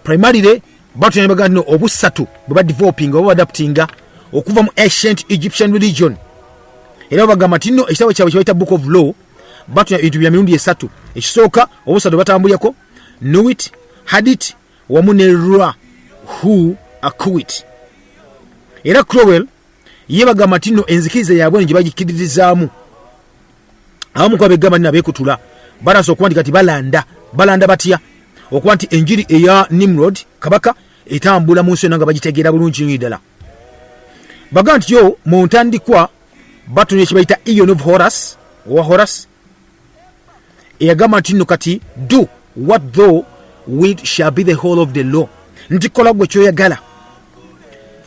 primarily batu yabaga no obusatu bwe developing oba adaptinga okuva mu ancient Egyptian religion. Era bagamba tino ekitabo kyabwe kyaita Book of Law batu ebintu bya mirundi esatu. Ekisooka obusatu batambulyako Nuit, Hadith wamu ne Ra Hu Akwit. Era Crowell ye bagamba tino enzikiriza yabwe nje bagikiririzaamu. Abamu kwa begamba nina bekutula balaso okuwandika kati balanda batya okuba nti enjiri eya Nimrod kabaka etambula mu nsi yonna nga bagitegeera bulungi nnyo ddala. Baga nti yo mu ntandikwa batunye kibayita Eon of Horus eyagamba nti nno kati do what thou wilt shall be the whole of the law, nti kola gwe kyoyagala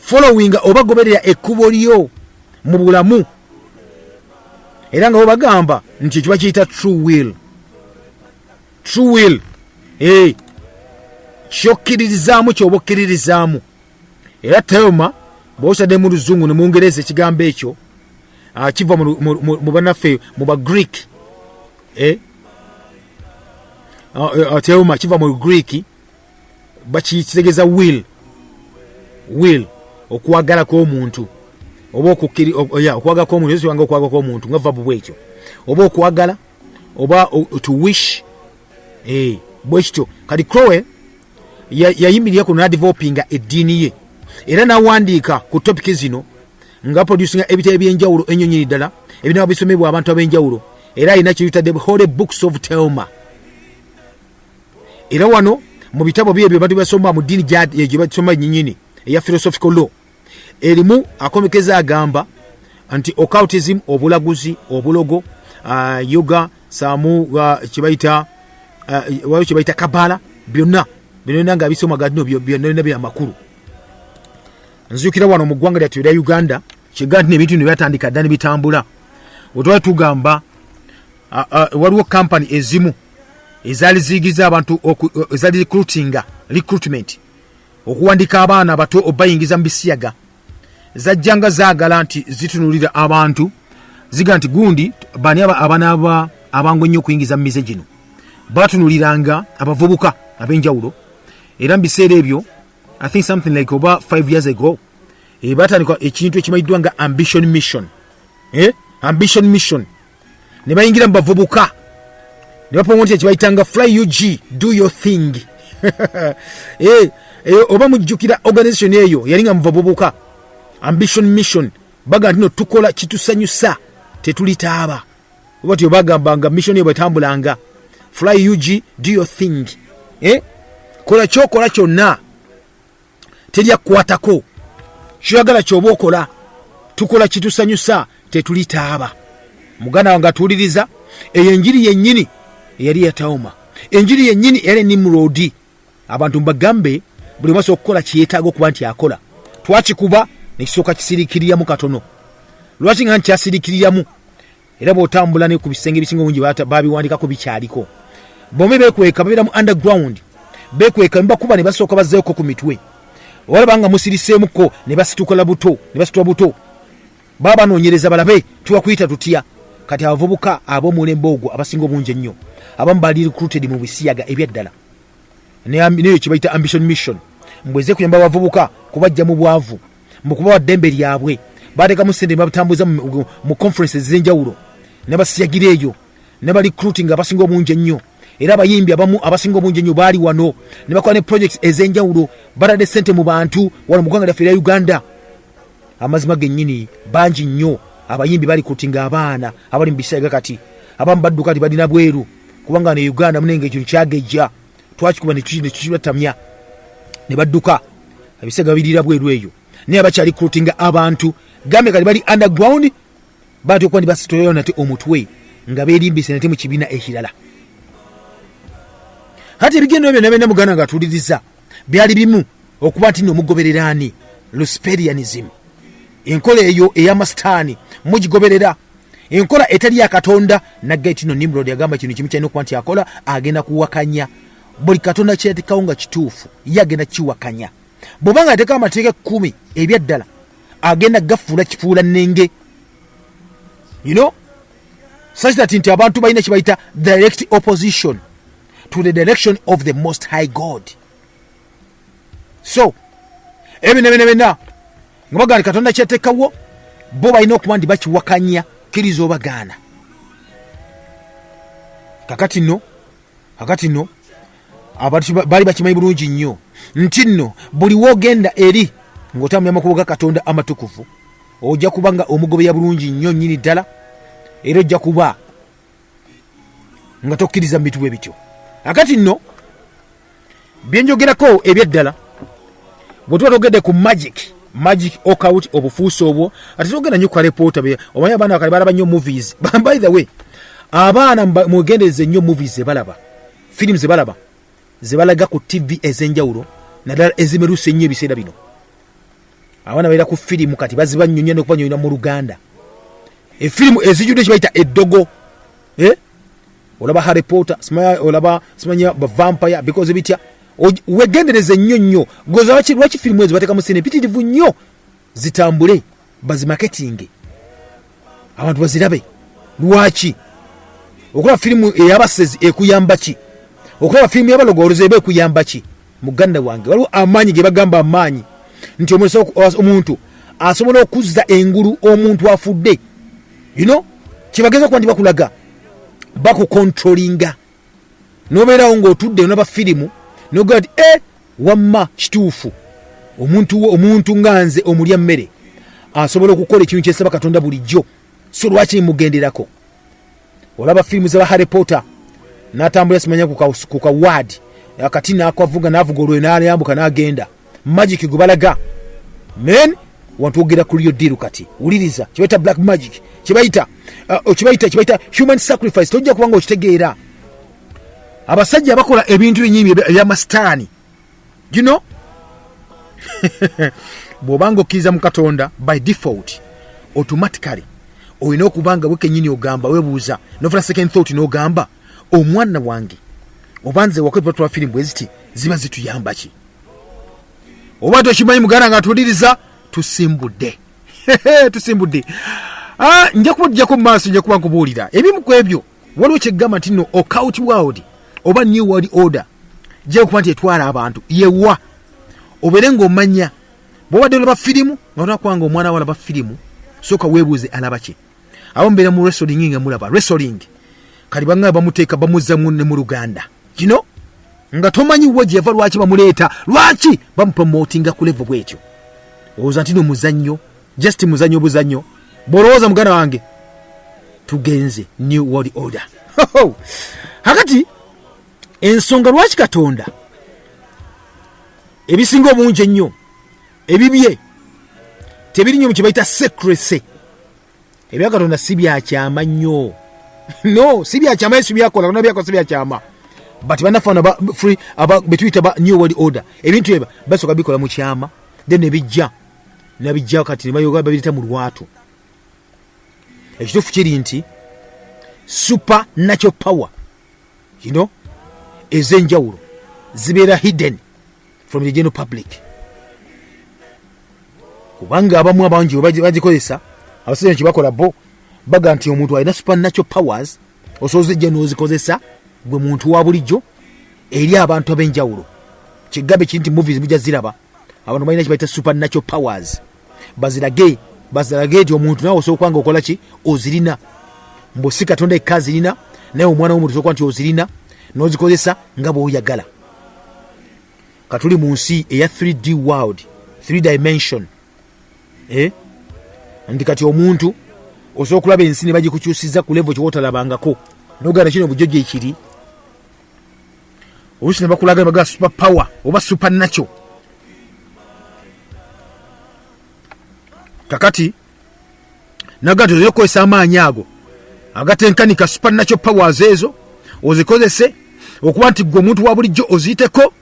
following oba goberera ekkubo lyo mu bulamu. Era nga bagamba nti kiba kiyita true will kyokkiririzaamu kyoba okkiririzaamu. Era Thelma bw'osadde mu luzungu ne mu Lungereza ekigambo ekyo kiva mu bannaffe mu Bagreek. Thelma kiva mu Greek bakitegeeza will okwagala kw'omuntu oba okwagala kw'omuntu ekiwanga okwagala kw'omuntu nga vabu bwekyo oba okwagala oba to wish bwekityo. Kati Crowell yayimirira ku nadevelopinga eddiini ye era nawandiika ku topiki zino nga producinga ebitabo ebyenjawulo ennyonyi ddala ebinaba bisomebwa abantu ab'enjawulo. Era alina kiyitadde Holy Books of Thelma. Era wano mu bitabo bye bantu basoma mu ddiini gye basoma nnyini eya philosophical law erimu akomekeza agamba nti occultism obulaguzi obulogo yoga samu kibaita waliwo kibaita kabala byonna nga bisoma gadino byonna bya makulu. Nzukira wano mu ggwanga lyattu erya Uganda kigandi n'ebintu ne byatandika ddala ne bitambula. Otwali tugamba waliwo kampani ezimu ezaali ziyigiza abantu ezaali recruitment okuwandika abaana abato obayingiza mu bisiyaga. Zajjanga zaagala nti zitunulira abantu ziga nti gundi bani abaana abangu ennyo okuyingiza mu mize gino batunuliranga abavubuka ab'enjawulo. Era mu biseera ebyo I think something like over 5 years ago batandika ekintu ekimanyiddwa nga ambition mission ne bayingira mu bavubuka ne bapromote ekibayitanga fly UG do your thing. Oba mujjukira organization eyo yalinga mu bavubuka ambition mission baga ntino tukola kitusanyusa tetulitaaba oba tyo bagambanga mission eyo bwetambulanga fly UG do your thing. Kola kyokola kyonna terya kwatako kyoyagala kyoba okola tukola kitusanyusa tetulitaaba. Muganda wange atuuliriza eyo enjiri yennyini eyali yatauma enjiri yennyini era Nimrod. Abantu mbagambe buli mwaso okukola kiyetaaga okuba nti akola twakikuba nekisooka kisirikiriramu katono. Lwaki nga nkyasirikiriramu? Era bw'otambula ne ku bisenge ebisinga obungi babiwandikako bikyaliko. Bombe beekweka babeera mu underground beekweka mbakuba ne basooka bazzeeko ku mitwe olaba nga musiriseemuko ne basitula buto baba noonyereza balabe tuwakuyita tutya. Kati abavubuka ab'omulembe ogwo abasinga obungi ennyo abamu bali recruited mu bisiyaga ebyaddala neyo kibayita ambition mission mbweze kuyamba abavubuka kubajja mu bwavu mu kubawa ddembe lyabwe bateekamu ssente babutambuza mu conferences ez'enjawulo ne basiyagira eyo ne bali recruiting abasinga obungi ennyo. Era abayimbi abamu abasinga obungi ennyo baali wano ne bakola ne projects ez'enjawulo batadde ssente mu bantu wano mu ggwanga lyaffe erya Uganda. Amazima gennyini bangi nnyo abayimbi bali recruiting abaana abali mu bisayaga. Kati abamu badduka kati balina bweru kubanga ne Uganda munenge ekintu kyagejja twakikuba ne tukibatamya ne badduka ebisayaga birira bweru eyo naye abakyali recruiting abantu gambe kati bali underground bantu okuba ne basitulayo nate omutwe nga beerimbise nate mu kibiina ekirala. Kati ebigendo ebyo nabena muganda nga atuuliriza byali bimu okuba nti n'omugobereraani Luciferianism. Enkola eyo ey'amasitaani mugigoberera enkola etali ya Katonda. Naggaiti no Nimrod yagamba kino kimu kyalina okuba nti akola agenda kuwakanya buli Katonda kyeyateekawo nga kituufu ye agenda kiwakanya. Bw'oba nga ateekawo amateeka 10 ebyaddala agenda gafuula kifuula nnenge. Such that nti abantu balina kibayita direct opposition to the direction of the Most High God. So ebinebena nga bagamba Katonda kyeteekawo bo balina okuba ndi bakiwakanya kkiriza obagaana. kakati nno abantu bali bakimanyi bulungi nnyo nti nno buli woogenda eri ng'otambulira amakubo ga Katonda amatukuvu ojja kuba nga omugoberera bulungi nnyo nnyini ddala, era ojja kuba nga tokkiriza mu bitu ebityo. Kakati nno byenjogerako ebyeddala bwe tuba togedde ku magic occult obufuuso obwo ate togenda nnyo ku reporta omanyi abaana bakali balaba nnyo movies by the way abaana mwegendereze nnyo movies zebalaba films zebalaga ku TV ez'enjawulo naddala ezimeruse ennyo ebiseera bino. Abaana baira ku firimu kati baziba nnyonnya n'okubanyonyola mu Luganda efirimu ezijjudde kibayita eddogo olaba Harry Potter olaba simanya ba vampire because bitya wegendereze nnyo goza lwaki firimu ezo bateka mu sine pitirivu nnyo zitambule bazimarketing abantu bazirabe. Lwaki okulaba firimu ey'abasezi ekuyamba ki? Okulaba firimu y'abalogoloze eba ekuyamba ki? Muganda wange waliwo amaanyi ge bagamba amaanyi nti omuntu asobola okuzza engulu omuntu afudde kibageza kuba ndi bakulaga bakukontrolinga nobeerawo ng'otudde naba firimu nogaa ti wamma kituufu omuntu nga nze omulya mmere asobola okukola ekintu kyesaba Katonda bulijjo, so lwaki mugenderako? Olaba firimu zaba Harry Potter n'atambula simanya ku kawaadi akati n'akavuga n'avuga olwe n'ayambuka n'agenda magic gubalaga men want ogera ku real deal. Kati uliriza kibaita black magic kibaita human sacrifice tojja kubanga okitegeera abasajja bakola ebintu binyimye eby'amasitaani bw'obanga okkiriza mu Katonda by default automatically olina okubanga bwe kennyini ogamba weebuuza nofuna second thought n'ogamba omwana wange obanze wakwebatula firimu eziti ziba zituyamba ki? Oba tokimanyi muganda nga tuliriza tusimbudde nja kubajjako mu maaso nja kuba nkubuulira ebimu ku ebyo. Waliwo kyegamba nti nno occult world oba new world order gye kuba nti etwala abantu yewa obeere ng'omanya bw'obadde olaba firimu nga onakwanga omwana we alaba firimu sooka weebuuze alaba ki? Abo mbeera mu wrestling nga mulaba wrestling kali banga bamuteeka bamuzza munne mu Luganda nga tomanyi wo gye yava lwaki bamuleeta lwaki bamupromotinga ku level bwetyo. Olowooza nti no muzannyo just muzannyo buzannyo bw'olowooza muganda wange tugenze new world order. Hakati ensonga lwaki Katonda ebisinga obungi ennyo ebibye tebiri nnyo mu kye bayita secrecy. Ebya Katonda si byakyama nnyo si byakyama Yesu byakola Katonda byakola si byakyama but banafana betuyita ba new world order ebintu ebyo basoka bikola mu kyama then nabijja kati nebayoga babirita mu lwatu. Ekituufu kiri nti supernatural power ez'enjawulo zibeera hidden from the general public kubanga abamu abangi bagikozesa abasajja kibakola bo baga nti omuntu alina supernatural powers osobola zijja n'ozikozesa gwe muntu wa bulijjo eri abantu ab'enjawulo. Kigambe kiri nti movies mujja ziraba abantu balina kibayita supernatural powers bazirage nti omuntu nawe osobola kwanga okola ki ozirina mbu si Katonda ekka zirina naye omwana w'omuntu osobola nti ozirina n'ozikozesa nga bw'oyagala. Katuli mu nsi eya 3D world 3 dimension ndi kati omuntu osobola okulaba ensi ne bagikukyusiza ku level kyotalabangako n'ogana kino bujjojjo ekiri oluusi ne bakulaga baga super power oba supernatural. Kakati nagato yokozesa amaanyi ago agatenkanika supernatural powers ezo ozikozese okuba nti gwe omuntu wa bulijjo oziyiteko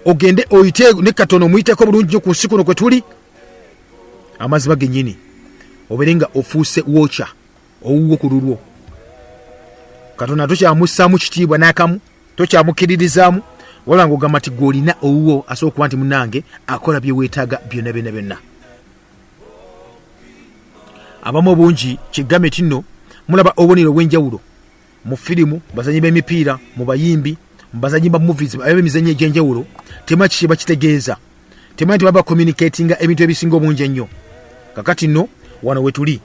ogende oyite ne Katonda omuyiteko bulungi nnyo ku nsi kuno kwe tuli amazima gennyini obeere nga ofuuse wocha owuwo ku lulwo. Katonda tokyamussaamu kitiibwa n'akamu tokyamukiririzaamu wala ng'ogamba nti gw'olina owuwo asobola okuba nti munnange akola bye weetaaga byonna. Abamu obungi kigambe ti nno mulaba obubonero obw'enjawulo mu firimu bazanyi b'emipiira mu bayimbi mu bazanyi ba movies ab'emizannyo egy'enjawulo tema kiki bakitegeeza temanyi tebaba communicatinga ebintu ebisinga obungi ennyo. Kakati nno wano wetuli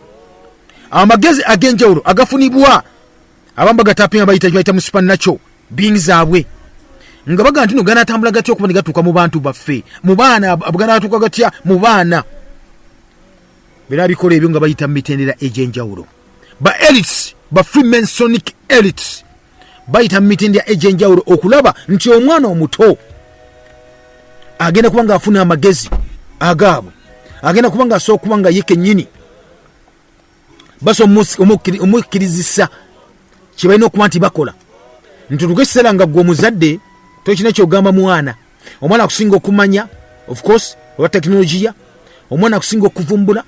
amagezi ag'enjawulo agafunibwa abamu bagatapinga bayita mu supernatural beings zaabwe nga baga nti no ganatambula gatya okuba ne gatuuka mu bantu baffe, mu baana ganatuuka gatya mu baana. Bera bikola ebyo nga bayita mu mitendera egy'enjawulo. Ba elites, ba freemasonic elites bayita mu mitendera egy'enjawulo okulaba nti omwana omuto agenda kuba nga afuna amagezi agaabo, agenda kuba nga asobola kuba nga ye kennyini baso omukkirizisa kye balina okuba nti bakola. Ntutuuka ekiseera nga gwe omuzadde tokina kyogamba mwana, omwana akusinga okumanya of course olwa tekinologiya, omwana akusinga okuvumbula,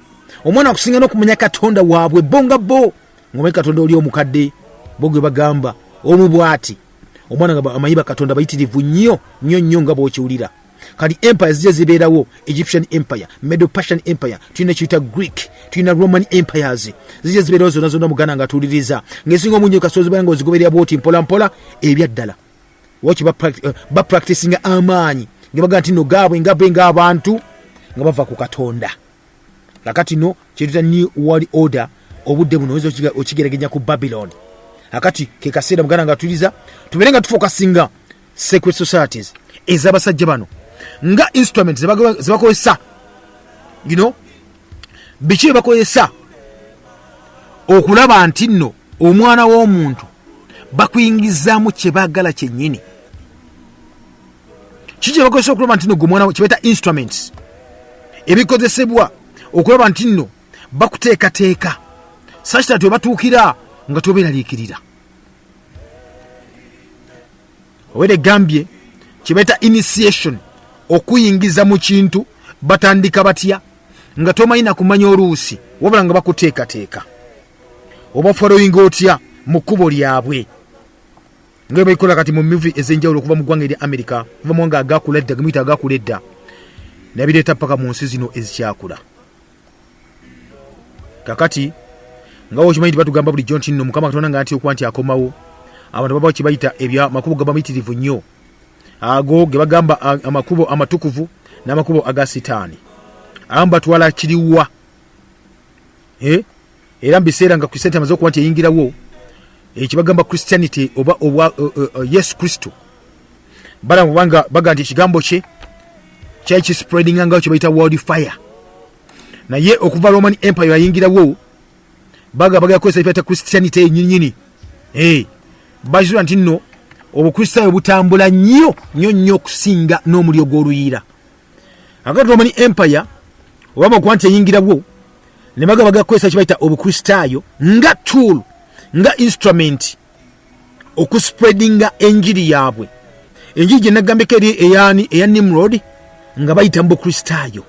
omwana akusinga n'okumanya Katonda waabwe bonga bo ng'omanyi Katonda oli omukadde bo gwe bagamba omu bw'ati. Omwana nga amanyi bakatonda bayitirivu nnyo nga bw'okiwulira. Kati empire zijja zibeerawo, Egyptian empire, Medo Persian empire, tulina kiyita Greek, tulina Roman empires, zijja zibeerawo zonna muganda nga tuwuliriza ng'esinga omungi kasozi banga ozigoberera bwoti mpola ebyaddala waki bapracticinga amaanyi nga baga nti no gaabwe ng'abantu nga bava ku Katonda. Kakati no kyetuyita new world order, obudde buno oyinza okigeraganya ku Babylon. Kakati ke kaseera muganda nga tuwuliriza tubeere nga tufokasinga secret societies ez'abasajja bano nga instruments zebakozesa, biki bakozesa okulaba nti nno omwana w'omuntu bakuyingizaamu kye baagala kyennyini. Kiki bakozesa okulaba nti nno gwe mwana kibaita instruments ebikozesebwa okulaba nti nno bakuteekateeka sakitati webatuukira nga tobeeraliikirira. Owere gambye kibaita initiation, okuyingiza mu kintu batandika batya nga tomanyi na kumanya oluusi wabula nga bakuteekateeka oba following otya mu kkubo lyabwe nga bayikola kati mu movie ez'enjawulo okuva mu ggwanga erya America, kuva mu nga agakula edda gemuyita agakula edda nabireeta paka mu nsi zino ezikyakula. Kakati nga wokimanyi nti batugamba bulijjo nti nno Mukama Katonda nga nti okuba nti akomawo abantu baba kibayita ebya makubo gaba mayitirivu nnyo ago ge bagamba amakubo amatukuvu n'amakubo aga sitaani abamu batwala kiriwa era mu biseera nga Christianity amaze okuba nti eyingirawo ekibagamba Christianity oba Yesu Kristo balanga baga nti ekigambo kye kyali kispreadinga nga kye bayita world fire, naye okuva Roman empire yayingirawo baga kozesa ebita Christianity enyinyini bazira nti nno obukristaayo butambula nnyo okusinga n'omulyo gw'oluyiira. Akati Roman empire obama okuba nti eyingirawo ne baga kozesa kibayita obukristaayo nga tool, nga instrument okuspreadinga enjiri yaabwe. Enjiri gye nagambeko eri eya Nimrod nga bayita mu bukristaayo,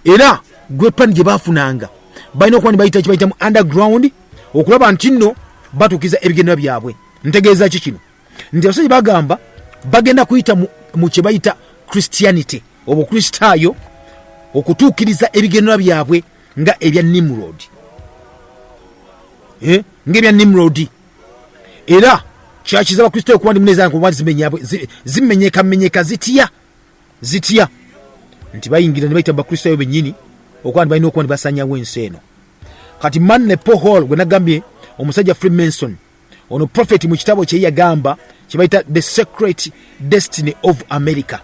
era gwepani gye bafunanga balina okuba bayita kibayita mu underground okulaba nti nno batuukiza ebigendera byabwe. Ntegeeza ki kino? Nti abasajja bagamba bagenda kuyita mu kye bayita Christianity, obukristaayo okutuukiriza ebigendera byabwe nga ebya Nimrod, ng'ebya Nimrod. Era kyakiza abakristaayo okuba ndi muneza kuba zimenyeka zitya nti bayingira ne bayita bakristaayo bennyini okuba balina okuba basanyawo ensi eno. Kati Manne Paul gwe nagambye omusajja Freemason ono prophet mu kitabo kye yagamba kibayita The Secret Destiny of America.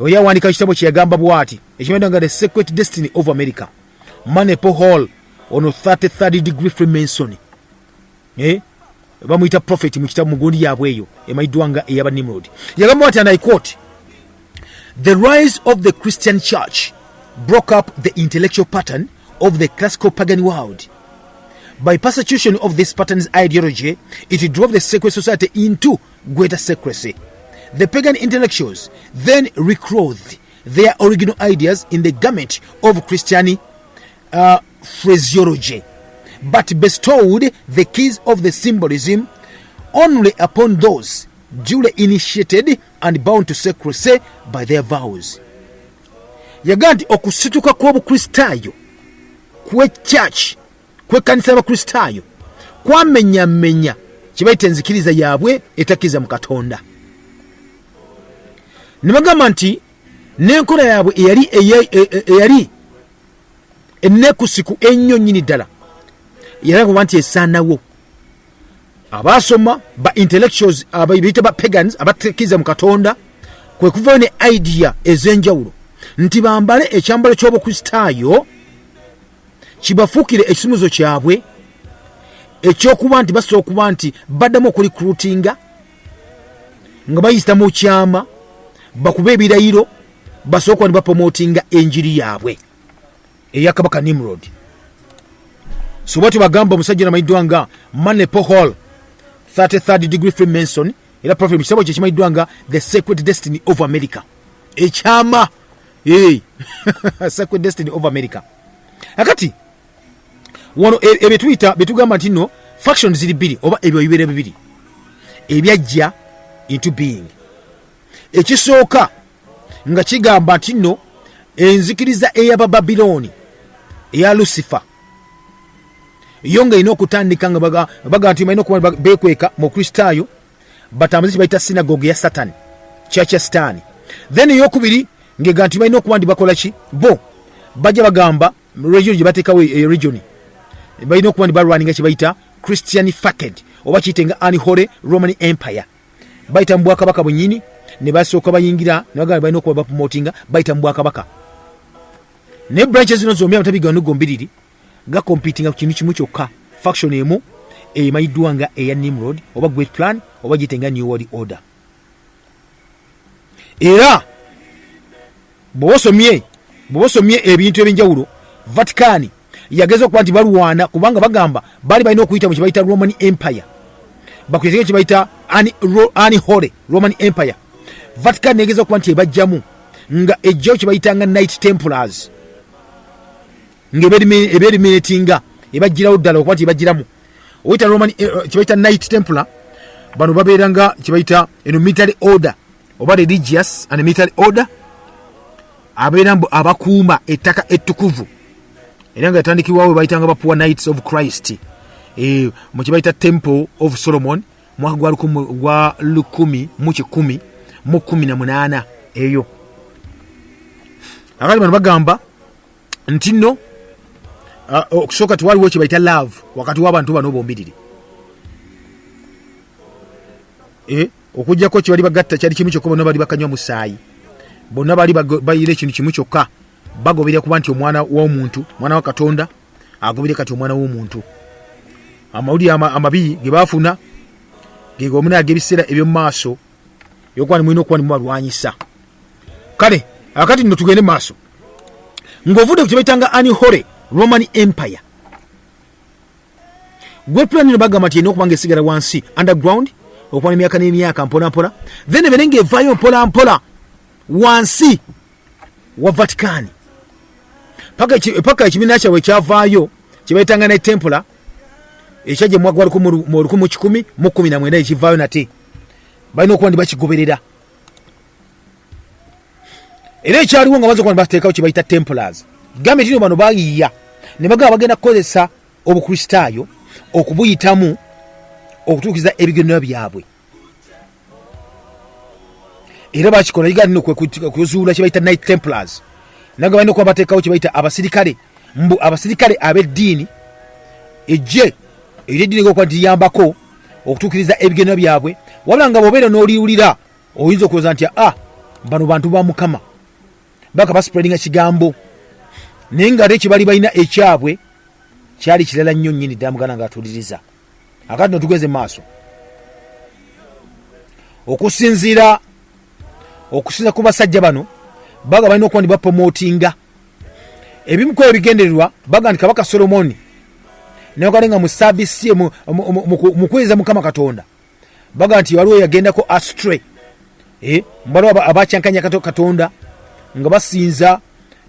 Oyawandika kitabo kye yagamba bwati ekimayita The Secret Destiny of America. Manne Paul ono 33rd degree Freemason bamuyita prophet mu kitabo mugundi yabwe eyo emayiddwa nga eyaba Nimrod. Yagamba bwati, and I quote, "The rise of the Christian church broke up the intellectual pattern of the classical pagan world. By persecution of this pattern's ideology, it drove the secret society into greater secrecy. The pagan intellectuals then reclothed their original ideas in the garment of Christian phraseology, but bestowed the keys of the symbolism only upon those duly initiated and bound to secrecy by their vows." Yaga nti okusituka kw'obukristaayo kw'echurch kw'ekkanisa y'abakristaayo kwamenyamenya kibayita enzikiriza yaabwe etakkiriza mu Katonda. Ne bagamba nti n'enkola yaabwe eyali ennekusiku ennyo nnyini ddala yalaba nti esaanawo. Abaasoma ba intellectuals abayita ba pagans abatekiza mu Katonda kwe kuvayo ne idea ez'enjawulo nti bambale ekyambalo ky'obukristaayo kibafuukire ekisumuzo kyabwe ekyokuba nti basobola okuba nti baddamu okulikrutinga nga bayita mu kyama bakuba ebirayiro basobola okuba nti bapromotinga enjiri yaabwe eya Kabaka Nimrod. So bwatyo bagamba omusajja namanyiddwa nga Mane Pohol 33rd degree Freemason era prophet mu kitabo kye kimanyiddwa nga The Sacred Destiny of America. Ekyama Sacred Destiny of America. Akati wano ebituyita betugamba nti no factions ziri bbiri oba ebyo bibere bibiri ebyajja into being. Ekisooka nga kigamba nti no enzikiriza ey'Abababiloni eya Lucifer yonga ino okutandika nga baga nti mayino kuba bekweka mu Kristaayo batambuzi bayita synagogue ya Satan, church ya Satan. Then eyokubiri ngega nti mayino kuba ndi bakola ki bo bajja bagamba region gye bateekawo region bayino kuba ndi balwaninga kye bayita Christian Faked oba kiyitenga Unholy Roman Empire bayita mu Bwakabaka bunyini ne basooka bayingira ne bagamba bayina okuba bapromotinga bayita mu Bwakabaka. Ne branches zino zombi abatabigano gombiriri ga competing ku kintu kimu kyokka faction emu emanyiddwa nga eya Nimrod oba Great Plan oba gitenga New World Order. Era bwosomye ebintu ebyenjawulo Vatican yageza okuba nti balwana kubanga bagamba bali balina okuyita mu kibayita Roman Empire bakuyitege kibayita Unholy Roman Empire. Vatican yageza okuba nti ebajjamu nga ejjo kibayitanga Knight Templars ngeberiminatinga ebajjirawo ddala okuba nti ebajjiramu oyita Roman kibayita Knight Templar bano babeeranga kibayita eno military order oba religious and military order abeera abakuuma ettaka ettukuvu era nga yatandikibwawo bayitanga ba Poor Knights of Christ mu kibayita Temple of Solomon mwaka gwa 1118 eyo. Akali bano bagamba nti no okusooka tiwaliwo kye bayita love wakati w'abantu bano bombiriri okujjako kye bali bagatta kyali kimu kyokka bonna bali bakanywa musaayi bonna bali bayira ekintu kimu kyokka bagoberera kuba nti omwana w'omuntu mwana wa Katonda agobere kati omwana w'omuntu. Amawulire amabi ge baafuna ge gomuna ag'ebiseera eby'omu maaso yokuba ni mulina okuba ni mubalwanyisa. Kale akati nno tugende maaso ng'ovudde ku kye bayitanga Unholy Roman Empire. Gwe plan no bagamba nti eno kubanga esigala wansi underground okuba emyaka n'emyaka mpola then eberenge evaayo mpola wansi wa Vatican paka ekibiina kyabwe kyavaayo kye bayitanga ne Templar ekyajja mu mwaka mu 1119 ekivaayo nate balina okuba ndi bakigoberera. Era ekyaliwo nga baza okuba bateekawo kye bayita Templars gambe tino bano bayiya ne bagamba bagenda kukozesa obukristaayo okubuyitamu okutuukiza ebigendererwa byabwe. Era bakikola yiga nino kuzuula kye bayita Knight Templars naga balina okuba bateekawo kye bayita abasirikale ab'eddiini ejje ery'eddiini okuba nti liyambako okutuukiriza ebigendererwa byabwe wabula nga bw'obeera n'oliwulira oyinza okuloza nti bano bantu ba Mukama baka baspreadinga kigambo naye nga ate kibali balina ekyabwe kyali kirala nnyo nnyini ddala muganda nga atuliriza. Akati no tugeze maaso okusinziira ku basajja bano baga balina okuba ndi bapromotinga ebimu ku ebigendererwa baga nti Kabaka Solomoni ne bagalenga mu service ye mu kweza Mukama Katonda baga nti waliwo yagendako astray mbaliwo abakyankanya Katonda nga basinza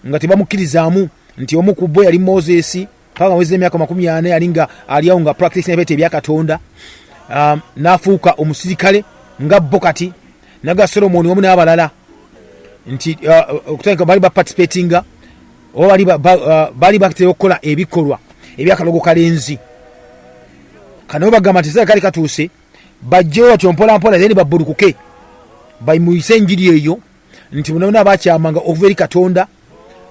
nga tebamukirizaamu nti omu ku bo yali Moses paka mwezi emyaka 40 yali nga aliawo nga practice nebete ebya Katonda nafuuka omusirikale nga Bokati naga Solomon omu n'abalala nti okutandika bali participatinga oba bali bakitera okukola ebikolwa ebyakalogo kalenzi kano bagamba nti kali katuuse bajjewo atyo mpola then babbulukuke bayimuyise enjiri eyo nti munaona bakyamanga okuva eri Katonda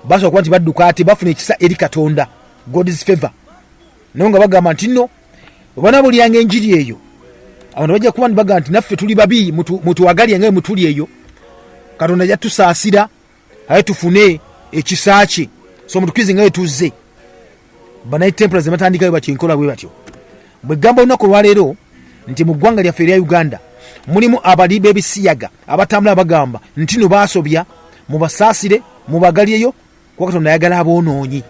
basobola kuba nti badduka ate bafuna ekisa eri Katonda, God's favor. Naye nga bagamba nti nno banabulyanga enjiri eyo abantu bajja kuba bagamba nti naffe tuli babi mutuwagalya nga mutuli eyo, Katonda ajja tusaasira aye tufune ekisa kye, so mutukirize nga tuzze. Banayi Templars batandikayo bakinkola bwe batyo. Bwe gamba olunaku lwaleero nti mu ggwanga lyaffe erya Uganda mulimu abali b'ebisiyaga abatambula bagamba nti no baasobya mubasaasire mubagalyeyo kuba Katonda ayagala aboonoonyi.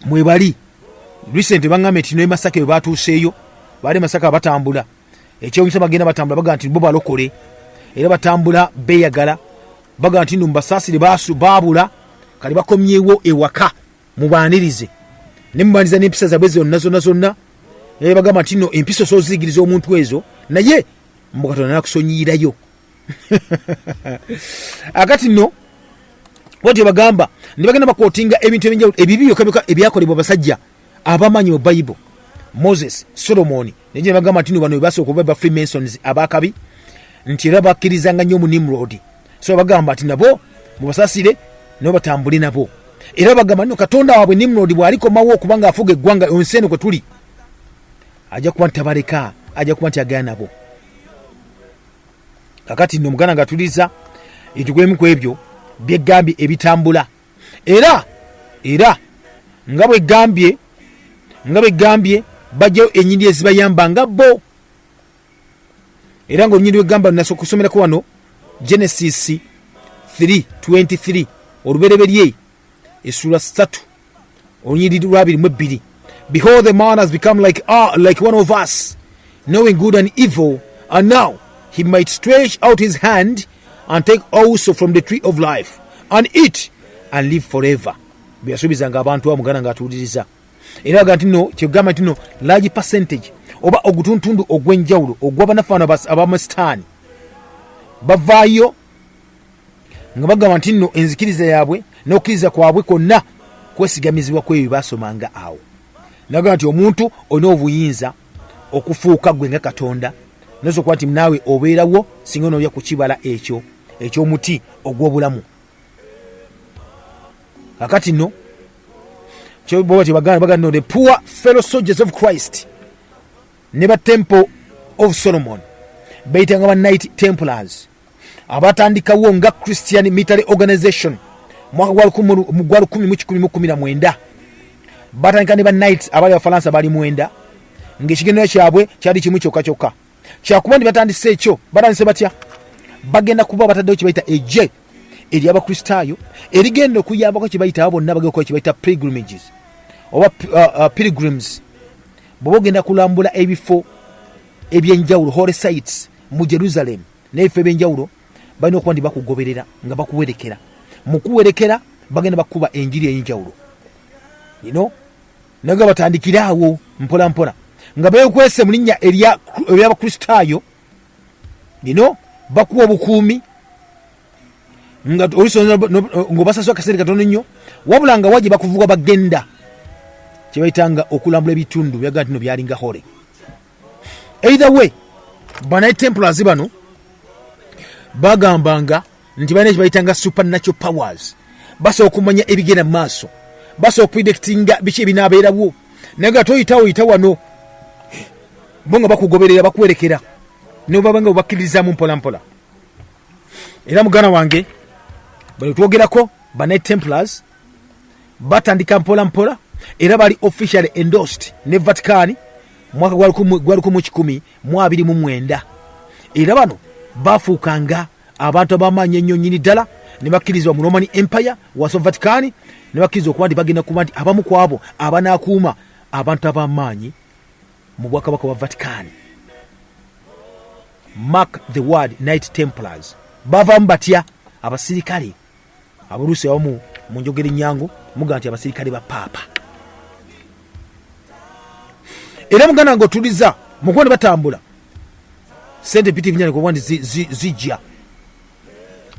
Mwe bali recent bangamba nti no Masaka bwe baatuuseeyo baali Masaka batambula ekyewunyisa bagenda batambula bagamba nti bo balokole era batambula beeyagala bagamba nti no mubasaasire baabula kali bakomyewo ewaka mubaanirize ne mubaaniriza n'empisa zaabwe zonna bagamba nti no empiso sooziyigiriza omuntu ezo naye mbu Katonda nakusonyiyirayo. Akati no bwatyo bagamba ne bagenda bakootinga ebintu ebyenjawulo ebibi byokka ebyakolebwa basajja abamanyi mu Bible, Moses, Solomon, ne bagamba nti no bano basooka okuba ba Freemasons abakabi nti era bakkirizanga nnyo mu Nimrod, so bagamba nti nabo mubasaasire nabo batambule nabo, era bagamba nno Katonda waabwe Nimrod bw'alikomawo okubanga afuga eggwanga ensi eno kwe tuli ajja kuba nti tabaleka, ajja kuba nti agaya nabo. Kakati nno muganda nga tuliza etugwemu ku ebyo byegambye ebitambula era nga bwe gambye bajjayo ennyindi ezibayamba nga bo, era ng'olunyindi lwegamba lunasobola kusomerako wano Genesis 3:23 olubereberye essula 3 olunyindi lwa 22. Behold, the man has become like one of us, knowing good and evil, and now he might stretch out his hand and take also from the tree of life and eat and live forever. Byasubizanga abantu bamugana ng'atuuliriza era aga nti no kyegamba nti no large percentage oba ogutuntundu ogw'enjawulo ogw'abanafaano abamasitaani bavaayo nga bagamba nti no enzikiriza yaabwe n'okkiriza kwabwe kwonna kwesigamizibwa kwebyo baasomanga awo. Nagamba nti omuntu olina obuyinza okufuuka gwe nga Katonda, nosobola nti naawe obeerawo singa onoolya ku kibala ekyo eky'omuti ogw'obulamu. Kakati nno kyobati bagamba no the poor fellow soldiers of Christ ne ba Temple of Solomon bayitanga ba Knight Templars abatandikawo nga Christian Military Organization mwaka gwa 1919 batandika ne ba Knights abali Abafalansa bali 9 ng'ekigendera kyabwe kyali kimu kyokka kyakuba ndi batandise ekyo batandise batya bagenda kuba bataddewo kye bayita ejje eri abakristaayo erigenda okuyambako kye bayita abo bonna bagenda kye bayita pilgrimages oba pilgrims bwe bagenda kulambula ebifo ebyenjawulo holy sites mu Jerusalem n'ebifo ebyenjawulo balina okuba ndi bakugoberera nga bakuwerekera mu kuwerekera bagenda bakuba enjiri ey'enjawulo naga batandikira awo mpola mpola nga beekwese mu linnya ery'abakristaayo bakuwa obukuumi nga ng'obasaswa akaseera katono nnyo wabula nga waje bakuvuga bagenda kye bayitanga okulambula ebitundu byaga ntino byalinga hole. Either way Knight Templars bano bagambanga nti balina kye bayitanga supernatural powers, basobola okumanya ebigenda mu maaso, basobola okupredictinga biki ebinaabeerawo naye nga toyita wano bo nga bakugoberera bakuwerekera nobabanga obakkiririzaamu mpola mpola. Era mugana wange bali twogerako Knight Templars batandika mpola mpola era bali officially endorsed ne Vatican mwaka gwa 1929 era bano bafuukanga abantu abamanyi ennyo nnyini ddala ne bakkirizibwa mu Roman Empire waso Vatican ne bakkirizwa okuba nti bagenda kuba nti abamu ku abo abanaakuuma abantu abamanyi mu bwakabaka wa Vatican. Mark the word Knight Templars bavamu batya abasirikale abuluusi abamu mu njogera ennyangu muga nti abasirikale ba paapa. Era mugana ng'otuliza mukuba ne batambula sente piti vinyane kuba nti zijja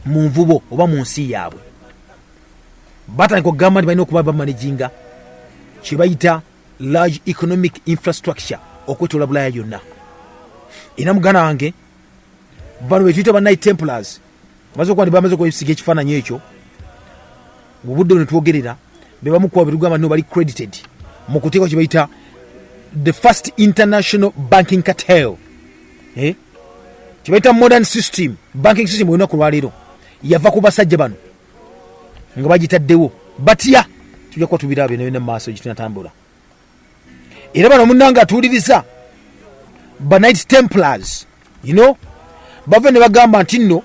mu nvubo oba mu nsi yaabwe batandika okugamba nti balina okuba bamanaginga kye bayita large economic infrastructure okwetola Bulaaya yonna. Era mugana wange bano be tuyita ba Knight Templars maze kwandi bamaze kwesiga ekifaananyi ekyo obudde ne twogerera be bamu ku babirugamba no bali credited mu kuteeka kye bayita the first international banking cartel kye bayita modern system banking system olunaku lwaleero yava ku basajja bano nga bagitaddewo batya tujja kuba tubira byonna byonna mu maaso gitunatambula era bano munnanga atuwuliriza ba Knights Templars bava ne bagamba nti nno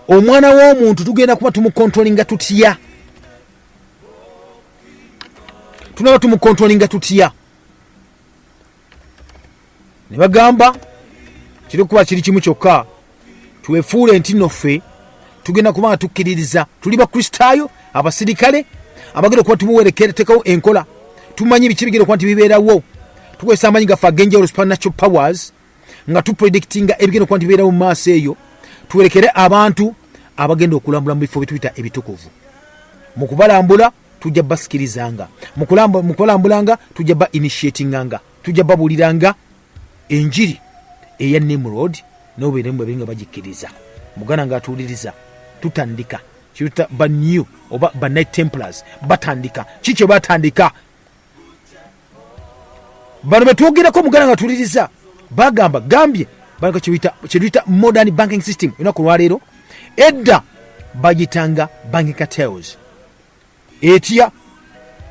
omwana w'omuntu tugenda kuba tumukontrolinga tutya tunaba tumukontrolinga tutya ne bagamba kiri kuba kiri kimu kyokka twefuule nti nno ffe tugenda kuba nga tukkiririza tuli bakristaayo abasirikale abagenda kuba tumuwerekertekawo enkola tumanyi biki bigenda kuba nti bibeerawo tukozesa amanyi gaffe ag'enjawulo supernatural powers nga tupredictinga ebigenda kuba nti bibeerawo mu maaso eyo tuwerekere abantu abagenda okulambula mu bifo bituyita ebitukuvu mu kubalambula tujja basikirizanga mu kubalambulanga tujja ba initiatinganga tujja babuuliranga enjiri eya Nimrod n'obeeremu ebinga bagikkiriza muganda ng'atuwuliriza tutandika kituta ba new oba ba Knight Templars batandika kikyo batandika bano betwogerako muganda ng'atuwuliriza gambye baleka kyebiyita modern banking system enaku lwaleero edda bagitanga banking cartels etya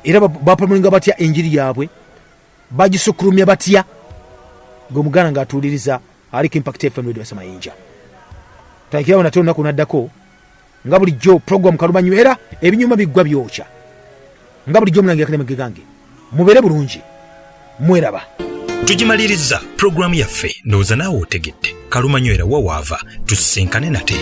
era bapromolinga batya enjiri yaabwe bagisukulumya batya ng'omuganda ng'atuwuliriza aliko Impact FM radio Samayinja takirawo nate olunaku naddako nga bulijjo program kalumanywera ebinyuma biggwa byokya nga bulijjo omulangira Kalema gange mubeere bulungi mweraba tugimaliriza programu yaffe ndowooza naawe otegedde kalumanywera wawaava tusinkane nate